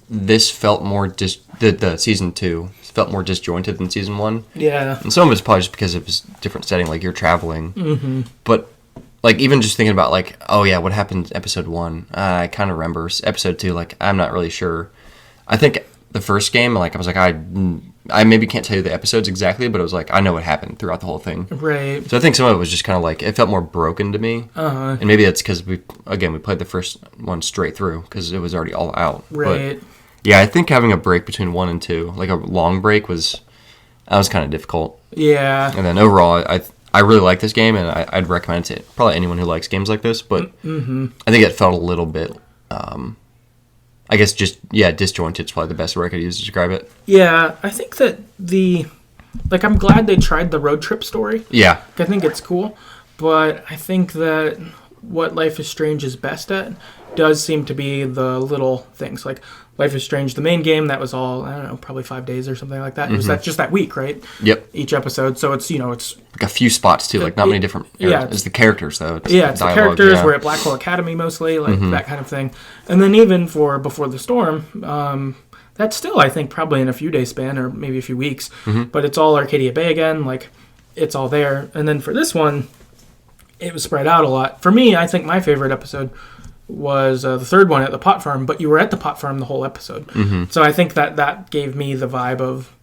B: this felt more the season 2 felt more disjointed than season 1.
A: Yeah.
B: And some of it's probably just because it was a different setting, like you're traveling. But like even just thinking about like, oh yeah, what happened in episode 1? I kind of remember. Episode 2, like I'm not really sure. I think the first game, like I was like, I maybe can't tell you the episodes exactly, but it was like I know what happened throughout the whole thing.
A: Right.
B: So I think some of it was just kind of like it felt more broken to me. And maybe that's because we played the first one straight through because it was already all out.
A: Right.
B: But, yeah, I think having a break between 1 and 2, like a long break, was kind of difficult.
A: Yeah.
B: And then overall, I really like this game, and I'd recommend it to probably anyone who likes games like this. But I think it felt a little bit, I guess, disjointed is probably the best word I could use to describe it.
A: Yeah, I think that I'm glad they tried the road trip story.
B: Yeah.
A: I think it's cool, but I think that what Life is Strange is best at does seem to be the little things. Like Life is Strange, the main game, that was all, I don't know, probably 5 days or something like that. It was just that week, right?
B: Yep.
A: Each episode. So it's, it's...
B: Like a few spots, too. Like, not many different areas. Yeah. It's the characters, though.
A: It's the characters. We're at Blackwell Academy, mostly. Like, that kind of thing. And then even for Before the Storm, that's still, I think, probably in a few days span, or maybe a few weeks. But it's all Arcadia Bay again. Like, it's all there. And then for this one, it was spread out a lot. For me, I think my favorite episode was the third one at the pot farm, but you were at the pot farm the whole episode. So I think that gave me the vibe of,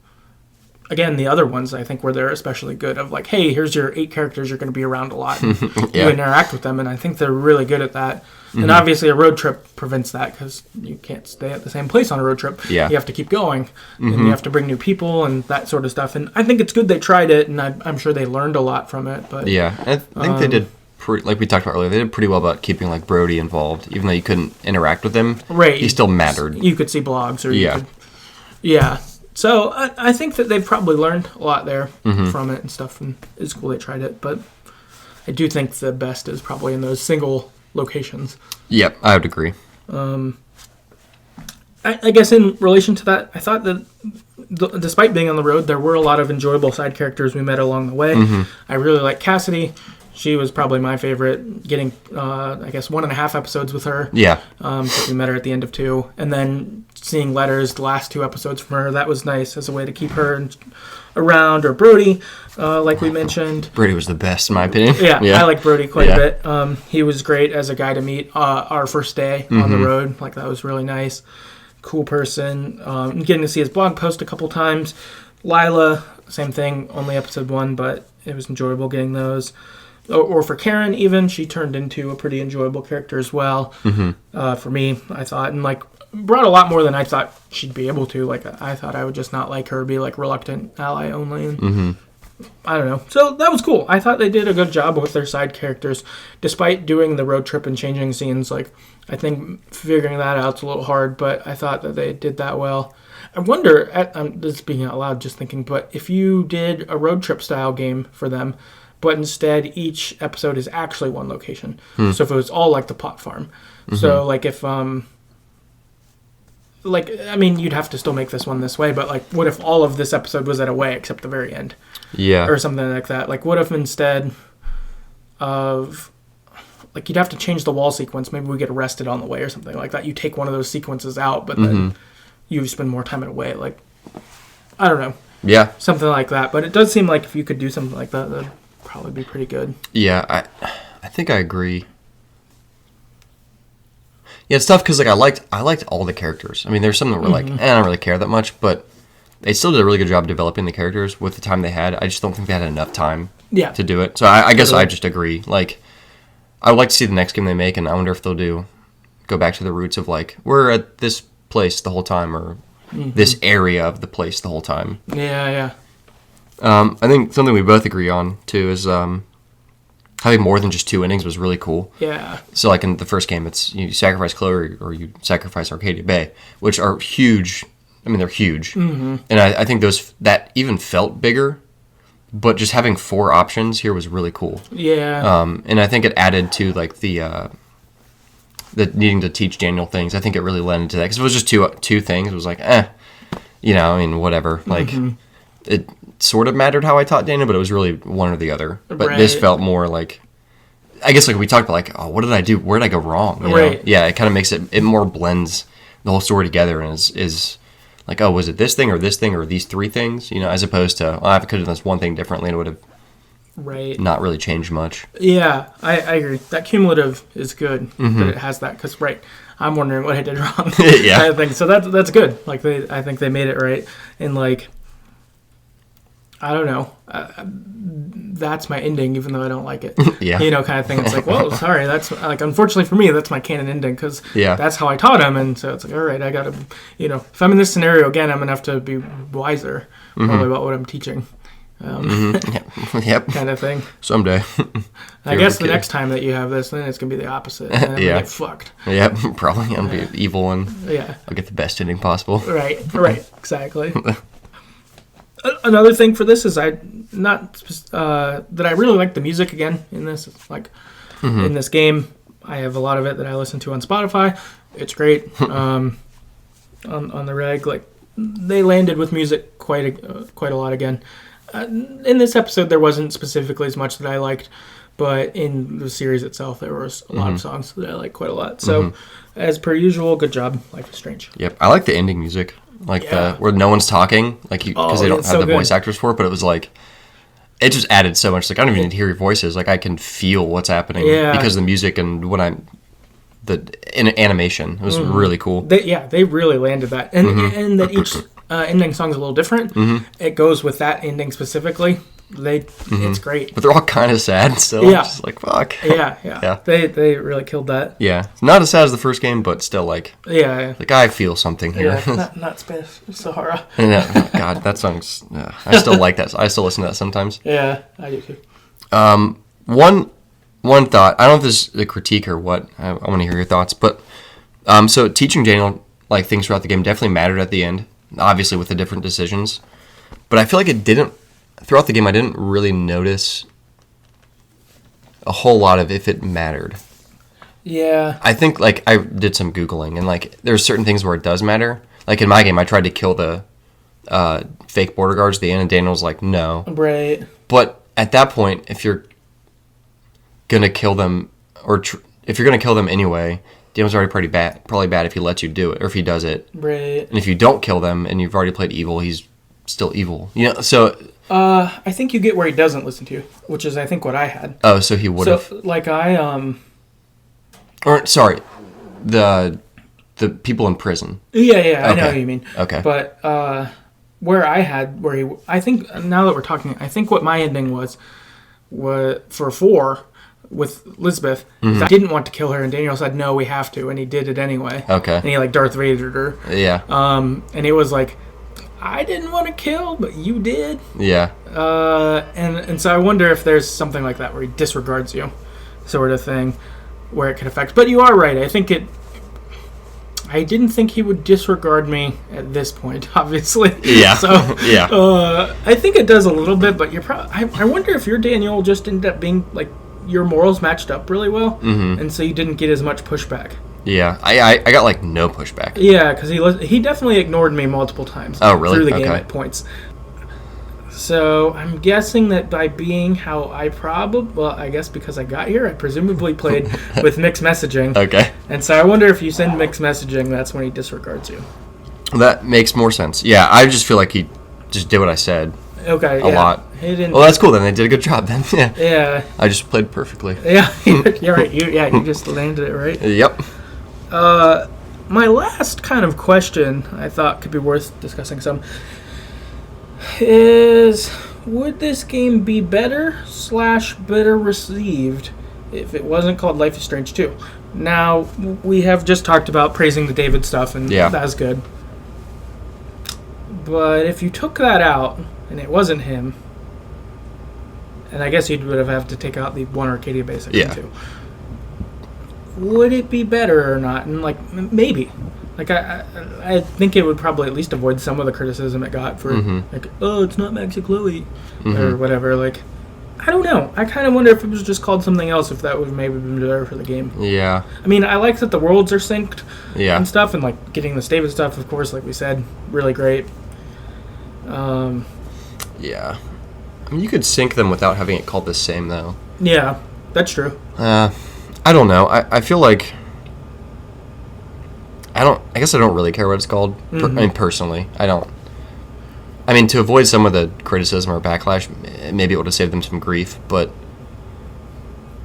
A: again, the other ones I think were there especially good, of like, hey, here's your 8 characters, you're going to be around a lot, and you interact with them, and I think they're really good at that. And obviously a road trip prevents that, because you can't stay at the same place on a road trip. You have to keep going, and you have to bring new people and that sort of stuff. And I think it's good they tried it, and I'm sure they learned a lot from it. But
B: I think they did like we talked about earlier, they did pretty well about keeping like Brody involved, even though you couldn't interact with him.
A: Right,
B: he still mattered.
A: You could see blogs, or you could, So I think that they've probably learned a lot there from it and stuff, and it's cool they tried it. But I do think the best is probably in those single locations.
B: Yep, I would agree.
A: I guess in relation to that, I thought that despite being on the road, there were a lot of enjoyable side characters we met along the way. I really like Cassidy. She was probably my favorite, getting, I guess, 1.5 episodes with her. Yeah. Because we met her at the end of 2. And then seeing letters, the last 2 episodes from her, that was nice as a way to keep her around. Or Brody, like we mentioned.
B: Brody was the best, in my opinion.
A: Yeah. I like Brody quite a bit. He was great as a guy to meet our first day on the road. Like, that was really nice. Cool person. Getting to see his blog post a couple times. Lila, same thing, only episode 1, but it was enjoyable getting those. Or for Karen, even, she turned into a pretty enjoyable character as well. For me, I thought, and like brought a lot more than I thought she'd be able to. Like, I thought I would just not like her, be like reluctant ally only. And I don't know. So that was cool. I thought they did a good job with their side characters, despite doing the road trip and changing scenes. Like, I think figuring that out's a little hard, but I thought that they did that well. I wonder, I'm just speaking out loud, just thinking, but if you did a road trip style game for them, but instead each episode is actually one location. So if it was all like the pot farm. So like if, like, I mean, you'd have to still make this one this way, but like, what if all of this episode was at a way except the very end? Yeah. Or something like that. Like, what if instead of, like, you'd have to change the wall sequence. Maybe we get arrested on the way or something like that. You take one of those sequences out, but then you spend more time at a way. Like, I don't know. Yeah. Something like that. But it does seem like if you could do something like that, that'd probably be pretty good.
B: Yeah, I think I agree. Yeah, it's tough because like I liked all the characters. I mean, there's some that were like, I don't really care that much, but they still did a really good job developing the characters with the time they had. I just don't think they had enough time to do it. So I guess I just agree. Like, I would like to see the next game they make, and I wonder if they'll go back to the roots of like, we're at this place the whole time, or this area of the place the whole time.
A: Yeah.
B: I think something we both agree on, too, is having more than just 2 innings was really cool. Yeah. So, like, in the first game, it's you sacrifice Chloe or you sacrifice Arcadia Bay, which are huge. I mean, they're huge. And I think that even felt bigger, but just having 4 options here was really cool. Yeah. And I think it added to, like, the needing to teach Daniel things. I think it really led into that. Because if it was just two things, it was like, I mean, whatever. Like, it sort of mattered how I taught Daniel, but it was really one or the other. But this felt more like, I guess like we talked about, like, oh, what did I do? Where did I go wrong? You know? Yeah, it kind of makes it more blends the whole story together, and is like, oh, was it this thing or these 3 things? You know, as opposed to, I could have done this one thing differently, and it would have not really changed much.
A: Yeah, I agree. That cumulative is good that it has that, because I'm wondering what I did wrong. Yeah, I think so. That's good. Like, I think they made it right, and like, I don't know. That's my ending, even though I don't like it. Yeah. You know, kind of thing. It's like, well, sorry. That's like, unfortunately for me, that's my canon ending, because that's how I taught him. And so it's like, all right, I got to, if I'm in this scenario again, I'm going to have to be wiser probably about what I'm teaching.
B: Yep.
A: Kind of thing.
B: Someday.
A: I guess the next time that you have this, then it's going to be the opposite. And I'm going to get fucked.
B: Yep, probably. I'm going to be evil, and I'll get the best ending possible.
A: Right, exactly. Another thing for this is that I really like the music again in this. Like in this game, I have a lot of it that I listen to on Spotify. It's great. On the reg, like they landed with music quite a lot again. In this episode, there wasn't specifically as much that I liked, but in the series itself, there was a lot of songs that I liked quite a lot. So, as per usual, good job. Life is Strange.
B: Yep, I like the ending music, like where no one's talking, like because they don't have the voice actors for it. But it was like it just added so much. Like I don't even need to hear your voices. Like I can feel what's happening because of the music and animation. It was really cool.
A: They really landed that, and that each ending song's a little different. It goes with that ending specifically. It's great,
B: but they're all kind of sad still. Yeah, just like fuck.
A: Yeah. They really killed that.
B: Yeah, it's not as sad as the first game, but still like like I feel something here.
A: Yeah, not Space Sahara.
B: God, that song's. I still like that. I still listen to that sometimes.
A: Yeah, I do too.
B: One thought. I don't know if this is a critique or what. I want to hear your thoughts, but so teaching Daniel like things throughout the game definitely mattered at the end. Obviously, with the different decisions, but I feel like it didn't. Throughout the game, I didn't really notice a whole lot of if it mattered.
A: Yeah.
B: I think, like, I did some Googling, and, like, there's certain things where it does matter. Like, in my game, I tried to kill the fake border guards at the end, and Daniel's like, no.
A: Right.
B: But at that point, if you're going to kill them, or if you're going to kill them anyway, Daniel's already probably bad if he lets you do it, or if he does it.
A: Right.
B: And if you don't kill them, and you've already played evil, he's still evil. You know, so...
A: I think you get where he doesn't listen to you, which is I think what I had.
B: Oh, so he would have.
A: So like
B: Or sorry, the people in prison.
A: Yeah, I know what you mean.
B: Okay.
A: But I think now that we're talking, I think what my ending was for 4 with Elizabeth. I didn't want to kill her, and Daniel said no, we have to, and he did it anyway.
B: Okay.
A: And he like Darth Vadered her.
B: Yeah.
A: And it was like, I didn't want to kill, but you did.
B: Yeah.
A: And so I wonder if there's something like that where he disregards you, sort of thing, where it could affect. But you are right. I didn't think he would disregard me at this point, obviously.
B: Yeah.
A: So
B: yeah.
A: I think it does a little bit, but you're I wonder if your Daniel just ended up being like your morals matched up really well, and so you didn't get as much pushback.
B: Yeah, I got like no pushback.
A: Yeah, because he definitely ignored me multiple times.
B: Oh, really?
A: Through the game at points. So I'm guessing that by being how I guess because I got here, I presumably played with mixed messaging.
B: Okay.
A: And so I wonder if you send mixed messaging, that's when he disregards you.
B: That makes more sense. Yeah, I just feel like he just did what I said.
A: Okay.
B: A lot.
A: He didn't.
B: Well, that's cool. Then they did a good job. Then. Yeah.
A: Yeah.
B: I just played perfectly.
A: Yeah. You're right. You just landed it right.
B: Yep.
A: My last kind of question I thought could be worth discussing some is, would this game be better received if it wasn't called Life is Strange 2? Now, we have just talked about praising the David stuff, and that's good. But if you took that out, and it wasn't him, and I guess you would have to take out the one Arcadia basic too. Would it be better or not? And like maybe, like I think it would probably at least avoid some of the criticism it got for like, oh, it's not Max and Chloe or whatever. Like, I don't know. I kind of wonder if it was just called something else, if that would maybe been better for the game.
B: Yeah.
A: I mean, I like that the worlds are synced and stuff, and like getting the David stuff, of course, like we said, really great.
B: Yeah. I mean, you could sync them without having it called the same, though. Yeah,
A: that's true.
B: I don't know. I feel like I guess I don't really care what it's called. I mean, personally, I don't. I mean, to avoid some of the criticism or backlash, maybe it would have saved them some grief. But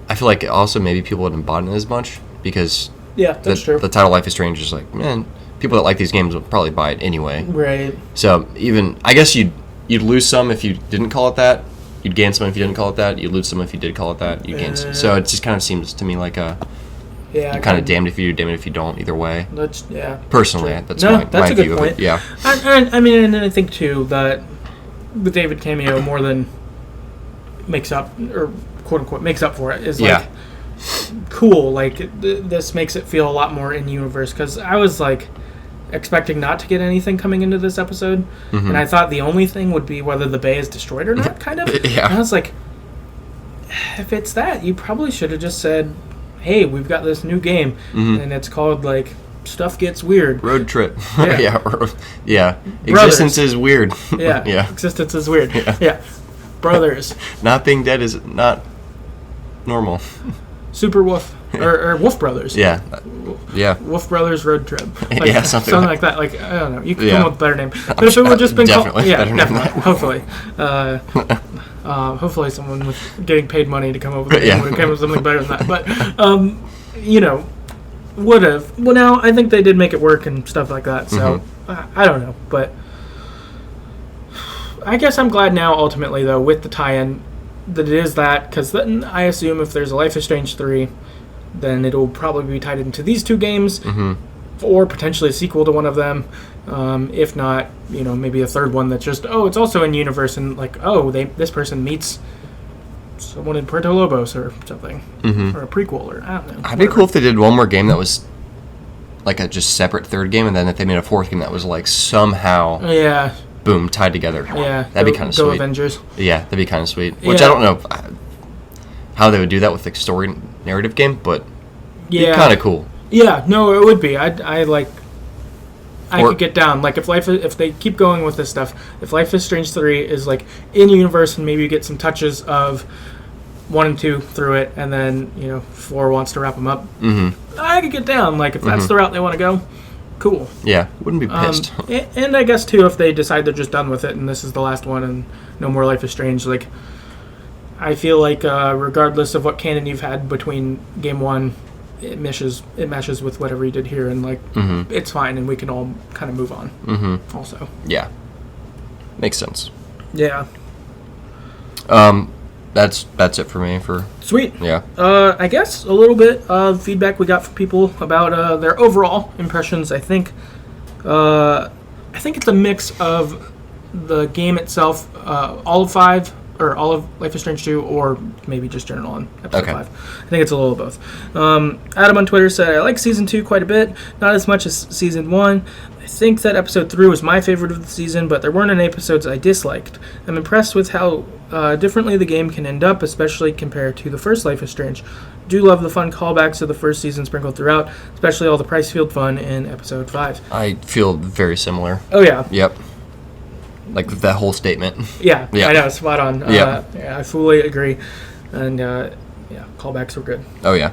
B: I feel like also maybe people wouldn't have bought it as much because
A: that's true.
B: The title Life is Strange is like, man, people that like these games would probably buy it anyway.
A: Right.
B: So even I guess you'd lose some if you didn't call it that. You'd gain some if you didn't call it that. You'd lose some if you did call it that. You'd gain some. So it just kind of seems to me like you're kind of damned if you do, damned if you don't. Either way. Personally, that's my
A: a good
B: view
A: point.
B: of it. Yeah.
A: I mean, and I think too that the David cameo more than makes up, or quote unquote makes up for it, is like cool. Like this makes it feel a lot more in universe, because I was like expecting not to get anything coming into this episode, and I thought the only thing would be whether the bay is destroyed or not, kind of. And I was like, if it's that, you probably should have just said, hey, we've got this new game, and it's called, like, Stuff Gets Weird.
B: Road Trip.
A: Yeah.
B: Yeah. Existence is weird.
A: Yeah.
B: Yeah.
A: Existence is weird. Yeah. Brothers.
B: Not being dead is not normal.
A: Super Wolf. Or Wolf Brothers.
B: Yeah. Yeah.
A: Wolf Brothers Road Trip. Like,
B: yeah, something
A: like that. Like, I don't know. You could come up with a better name. But if it would just been called... Yeah, definitely. Hopefully. Hopefully someone with getting paid money to come up with a name would have come up with something better than that. But, you know, would have. Well, now, I think they did make it work and stuff like that. So, I don't know. But I guess I'm glad now, ultimately, though, with the tie-in, that it is that. Because then I assume if there's a Life is Strange 3... then it'll probably be tied into these two games, or potentially a sequel to one of them. If not, you know, maybe a third one that's just, it's also in universe, and like, this person meets someone in Puerto Lobos or something, or a prequel, or I don't know.
B: It'd be cool if they did one more game that was like a just separate third game, and then if they made a fourth game that was like somehow, boom, tied together.
A: Yeah,
B: that'd be kind of sweet.
A: Go Avengers.
B: Yeah, that'd be kind of sweet. Which I don't know how they would do that with like story narrative game, but kind of cool. Yeah,
A: no, it would be. I could get down. Like if they keep going with this stuff, if Life is Strange 3 is like in universe and maybe you get some touches of 1 and 2 through it, and then 4 wants to wrap them up, I could get down. Like if that's the route they want to go, cool.
B: Yeah, wouldn't be pissed.
A: And I guess too, if they decide they're just done with it and this is the last one and no more Life is Strange, like. I feel like regardless of what canon you've had between game 1, it meshes with whatever you did here, and like it's fine, and we can all kind of move on. Also,
B: yeah, makes sense.
A: Yeah.
B: That's it for me.
A: Sweet.
B: Yeah.
A: I guess a little bit of feedback we got from people about their overall impressions. I think it's a mix of the game itself, all of 5. Or all of Life is Strange 2, or maybe just general on episode 5. I think it's a little of both. Adam on Twitter said, I like Season 2 quite a bit, not as much as Season 1. I think that Episode 3 was my favorite of the season, but there weren't any episodes I disliked. I'm impressed with how differently the game can end up, especially compared to the first Life is Strange. Do love the fun callbacks of the first season sprinkled throughout, especially all the Pricefield fun in Episode 5.
B: I feel very similar.
A: Oh, yeah.
B: Yep. Like that whole statement.
A: Yeah, I know, spot on.
B: Yeah,
A: I fully agree. And callbacks were good.
B: Oh yeah.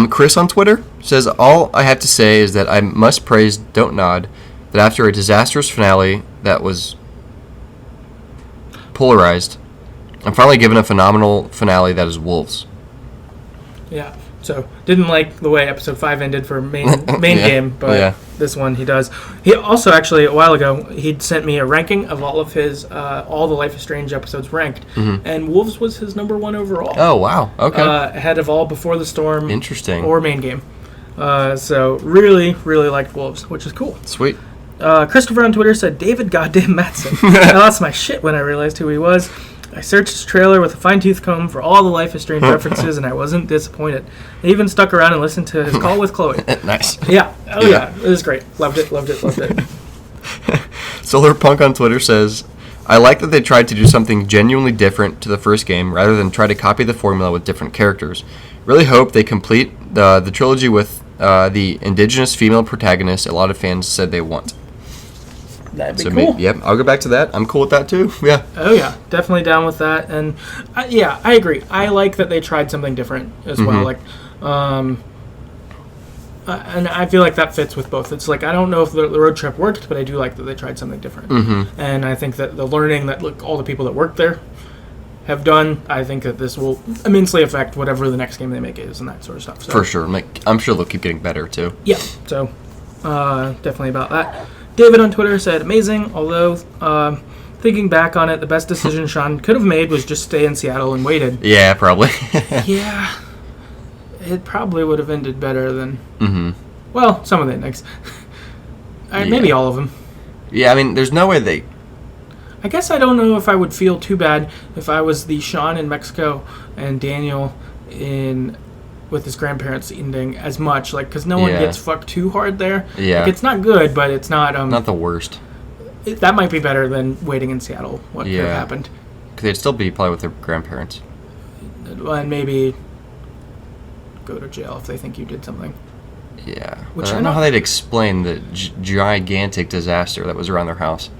B: Chris on Twitter says, all I have to say is that I must praise Dontnod that after a disastrous finale that was polarized, I'm finally given a phenomenal finale that is Wolves.
A: Yeah. So, didn't like the way Episode 5 ended for main game, but this one he does. He also, actually, a while ago, he'd sent me a ranking of all of his, all the Life is Strange episodes ranked, and Wolves was his number 1 overall.
B: Oh, wow. Okay.
A: Ahead of all Before the Storm.
B: Interesting.
A: Or main game. So, really, really liked Wolves, which is cool.
B: Sweet.
A: Christopher on Twitter said, David goddamn Matson. I lost my shit when I realized who he was. I searched his trailer with a fine-tooth comb for all the Life is Strange references, and I wasn't disappointed. I even stuck around and listened to his call with Chloe.
B: Nice.
A: Yeah. Oh, yeah. It was great. Loved it.
B: Solar Punk on Twitter says, I like that they tried to do something genuinely different to the first game rather than try to copy the formula with different characters. Really hope they complete the trilogy with the indigenous female protagonist a lot of fans said they want.
A: That'd be cool.
B: Yep, I'll go back to that. I'm cool with that too. Yeah.
A: Oh yeah, definitely down with that. And I agree. I like that they tried something different as well. Like, and I feel like that fits with both. It's like I don't know if the road trip worked, but I do like that they tried something different. And I think that the learning that all the people that work there have done, I think that this will immensely affect whatever the next game they make is and that sort of stuff. So.
B: For sure. I'm sure they'll keep getting better too.
A: Yeah. So definitely about that. David on Twitter said, amazing, although thinking back on it, the best decision Sean could have made was just stay in Seattle and waited.
B: Yeah, probably.
A: Yeah. It probably would have ended better than... Well, some of the endings. Maybe all of them.
B: Yeah, I mean, there's no way they...
A: I guess I don't know if I would feel too bad if I was the Sean in Mexico and Daniel with his grandparents ending as much, like, because no one gets fucked too hard there.
B: Yeah.
A: Like, it's not good, but it's not...
B: not the worst.
A: That might be better than waiting in Seattle, what could have happened.
B: Because they'd still be probably with their grandparents.
A: And maybe go to jail if they think you did something.
B: Yeah.
A: Which
B: I don't know how they'd explain the gigantic disaster that was around their house.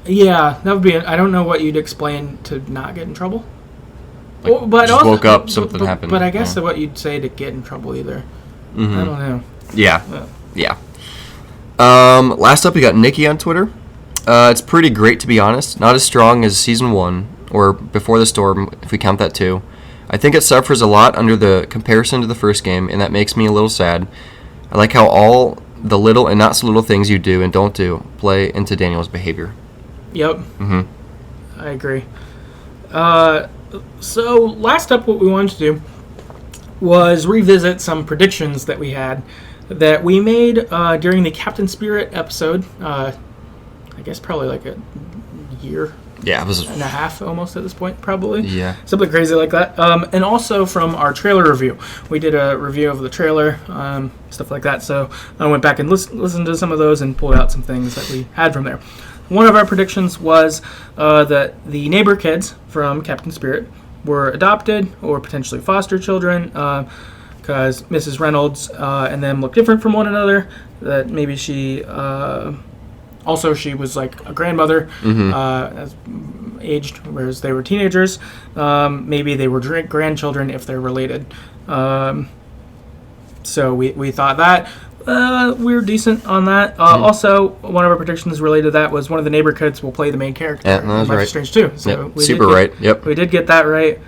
A: Yeah, that would be. I don't know what you'd explain to not get in trouble.
B: Like,
A: but
B: just
A: also,
B: woke up, something happened.
A: But I guess what you'd say to get in trouble either.
B: Mm-hmm.
A: I don't know.
B: Yeah. Last up, we got Nikki on Twitter. It's pretty great, to be honest. Not as strong as Season 1, or Before the Storm, if we count that too. I think it suffers a lot under the comparison to the first game, and that makes me a little sad. I like how all the little and not so little things you do and don't do play into Daniel's behavior.
A: Yep.
B: Mm-hmm.
A: I agree. So last up, what we wanted to do was revisit some predictions that we had that we made during the Captain Spirit episode. I guess probably like a year.
B: Yeah, it was
A: and a half almost at this point, probably.
B: Yeah.
A: Something crazy like that. And also from our trailer review. We did a review of the trailer, stuff like that. So I went back and listened to some of those and pulled out some things that we had from there. One of our predictions was that the neighbor kids from Captain Spirit were adopted or potentially foster children because Mrs. Reynolds and them look different from one another. That maybe she... Also, she was like a grandmother, as aged, whereas they were teenagers. Maybe they were grandchildren if they're related. So we thought that. We were decent on that. Also, one of our predictions related to that was one of the neighbor kids will play the main character.
B: Yeah, that was
A: Life
B: right.
A: is Strange 2. So
B: yep. Super right. Yep.
A: We did get that right.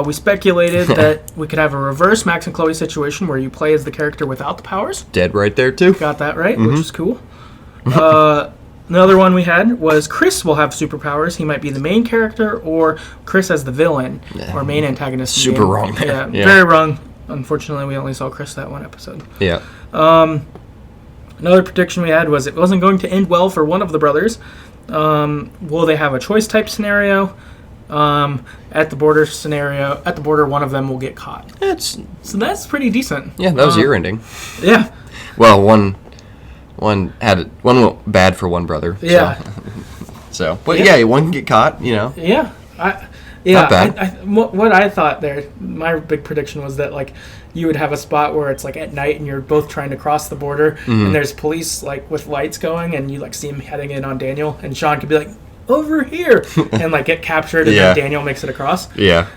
A: We speculated that we could have a reverse Max and Chloe situation where you play as the character without the powers.
B: Dead right there, too.
A: Got that right, which is cool. Another one we had was Chris will have superpowers. He might be the main character or Chris as the villain or main antagonist.
B: Super wrong there.
A: Yeah, very wrong. Unfortunately, we only saw Chris that one episode.
B: Yeah.
A: Another prediction we had was it wasn't going to end well for one of the brothers. Will they have a choice type scenario? At the border, one of them will get caught. So that's pretty decent.
B: Yeah, that was your ending.
A: Yeah.
B: Well, one went bad for one brother.
A: Yeah.
B: But yeah, one can get caught.
A: Yeah.
B: Not bad.
A: What I thought there, my big prediction was that like you would have a spot where it's like at night and you're both trying to cross the border and there's police like with lights going and you like see him heading in on Daniel and Sean could be like over here and like get captured and then Daniel makes it across.
B: Yeah.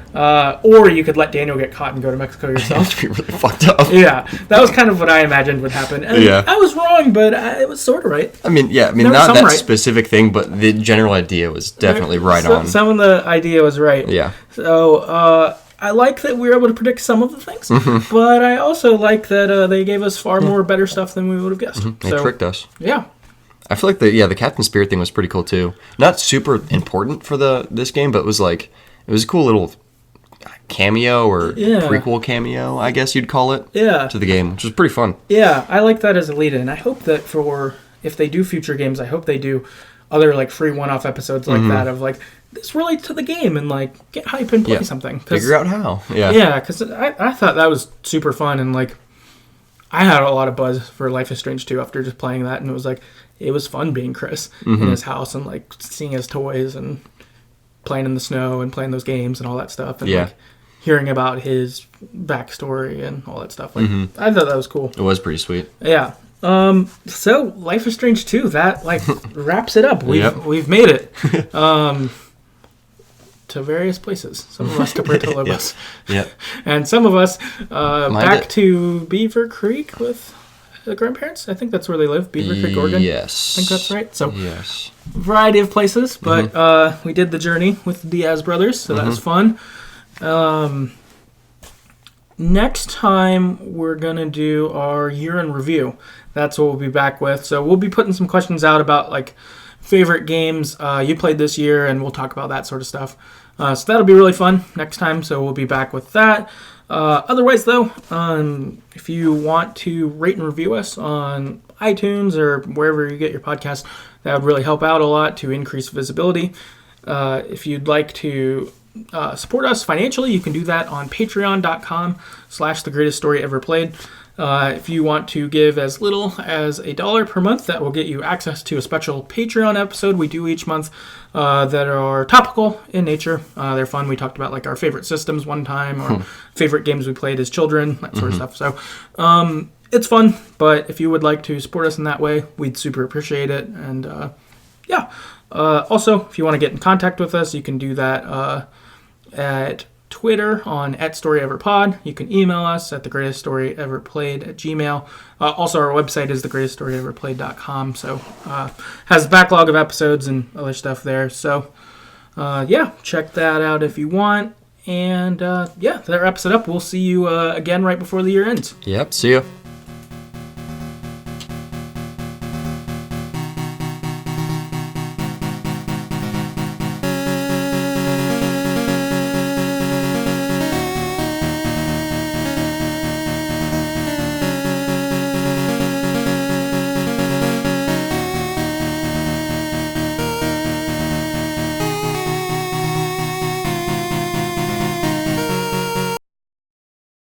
A: Or you could let Daniel get caught and go to Mexico yourself.
B: That'd be really fucked up.
A: Yeah, that was kind of what I imagined would happen. And I was wrong, but it was sort of right.
B: I mean, not that specific thing, but the general idea was definitely right on.
A: Some of the idea was right.
B: Yeah.
A: So I like that we were able to predict some of the things, but I also like that they gave us far more better stuff than we would have guessed.
B: They tricked us.
A: Yeah.
B: I feel like the Captain Spirit thing was pretty cool too. Not super important for this game, but it was a cool little cameo or prequel cameo, I guess you'd call it.
A: Yeah. To
B: the game, which was pretty fun.
A: Yeah, I like that as a lead-in. I hope that if they do future games, I hope they do other like free one-off episodes like that of like this relates to the game and like get hype and play something.
B: Figure out how. Yeah.
A: Yeah, because I thought that was super fun and like I had a lot of buzz for Life is Strange 2 after just playing that, and it was like it was fun being Chris in his house and like seeing his toys and playing in the snow and playing those games and all that stuff and like hearing about his backstory and all that stuff. Like I thought that was cool.
B: It was pretty sweet.
A: Yeah. So Life is Strange 2, that like wraps it up. We've made it. To various places. Some of us to Portola Bus.
B: Yeah.
A: And some of us back to Beaver Creek with the grandparents. I think that's where they live, Beaver Creek, Oregon.
B: Yes.
A: I think that's right. So
B: yes.
A: Variety of places, but we did the journey with the Diaz brothers, so that was fun. Next time we're going to do our year in review. That's what we'll be back with. So we'll be putting some questions out about like favorite games you played this year, and we'll talk about that sort of stuff. So that'll be really fun next time, so we'll be back with that. Otherwise, though, if you want to rate and review us on iTunes or wherever you get your podcast, that would really help out a lot to increase visibility. If you'd like to support us financially, you can do that on patreon.com/TheGreatestStoryEverPlayed. If you want to give as little as $1 per month, that will get you access to a special Patreon episode we do each month that are topical in nature. They're fun. We talked about like our favorite systems one time or favorite games we played as children, that sort of stuff. So it's fun, but if you would like to support us in that way, we'd super appreciate it. And also, if you want to get in contact with us, you can do that at Twitter on @StoryEverPod. You can email us at TheGreatestStoryEverPlayed at Gmail. Also, our website is TheGreatestStoryEverPlayed.com. So, has a backlog of episodes and other stuff there. So, check that out if you want. And, that wraps it up. We'll see you again right before the year ends.
B: Yep, see ya.